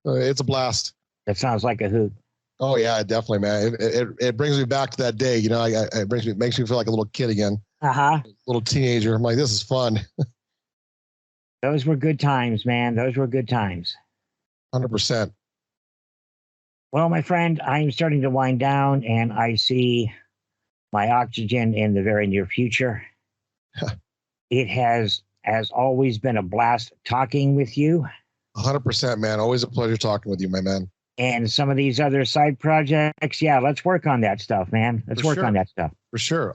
Speaker 2: It's a blast.
Speaker 1: That sounds like a hoot.
Speaker 2: Oh yeah, definitely, man. It brings me back to that day. It makes me feel like a little kid again. Little teenager. I'm like, this is fun.
Speaker 1: Those were good times, man. Those were good times.
Speaker 2: 100%.
Speaker 1: Well, my friend, I'm starting to wind down, and I see my oxygen in the very near future. It has, as always, been a blast talking with you.
Speaker 2: 100%, man. Always a pleasure talking with you, my man.
Speaker 1: And some of these other side projects, yeah, let's work on that stuff, man. Let's work on that stuff.
Speaker 2: For sure.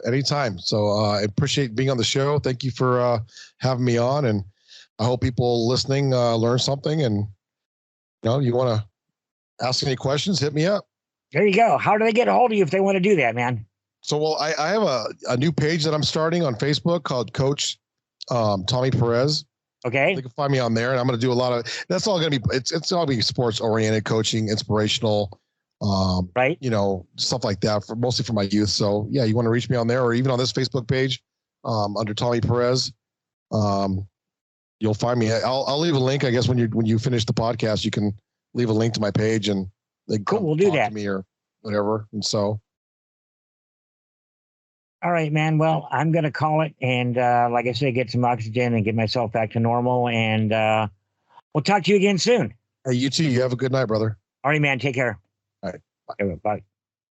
Speaker 2: Anytime. So I appreciate being on the show. Thank you for having me on. And I hope people listening learn something. And, you want to ask any questions, hit me up.
Speaker 1: There you go. How do they get a hold of you if they want to do that, man?
Speaker 2: So, well, I have a new page that I'm starting on Facebook called Coach Tommy Perez.
Speaker 1: Okay.
Speaker 2: They can find me on there, and I'm going to do a lot of. That's all going to be. It's all going to be sports oriented, coaching, inspirational,
Speaker 1: right?
Speaker 2: Stuff like that mostly for my youth. So yeah, you want to reach me on there, or even on this Facebook page, under Tommy Perez. You'll find me. I'll leave a link. I guess when you finish the podcast, you can leave a link to my page, and they can
Speaker 1: we'll do that.
Speaker 2: To me or whatever. And so.
Speaker 1: All right, man. Well, I'm going to call it and, like I say, get some oxygen and get myself back to normal. And we'll talk to you again soon.
Speaker 2: Hey, you too. You have a good night, brother.
Speaker 1: All right, man. Take care.
Speaker 2: All right.
Speaker 1: Bye. Bye.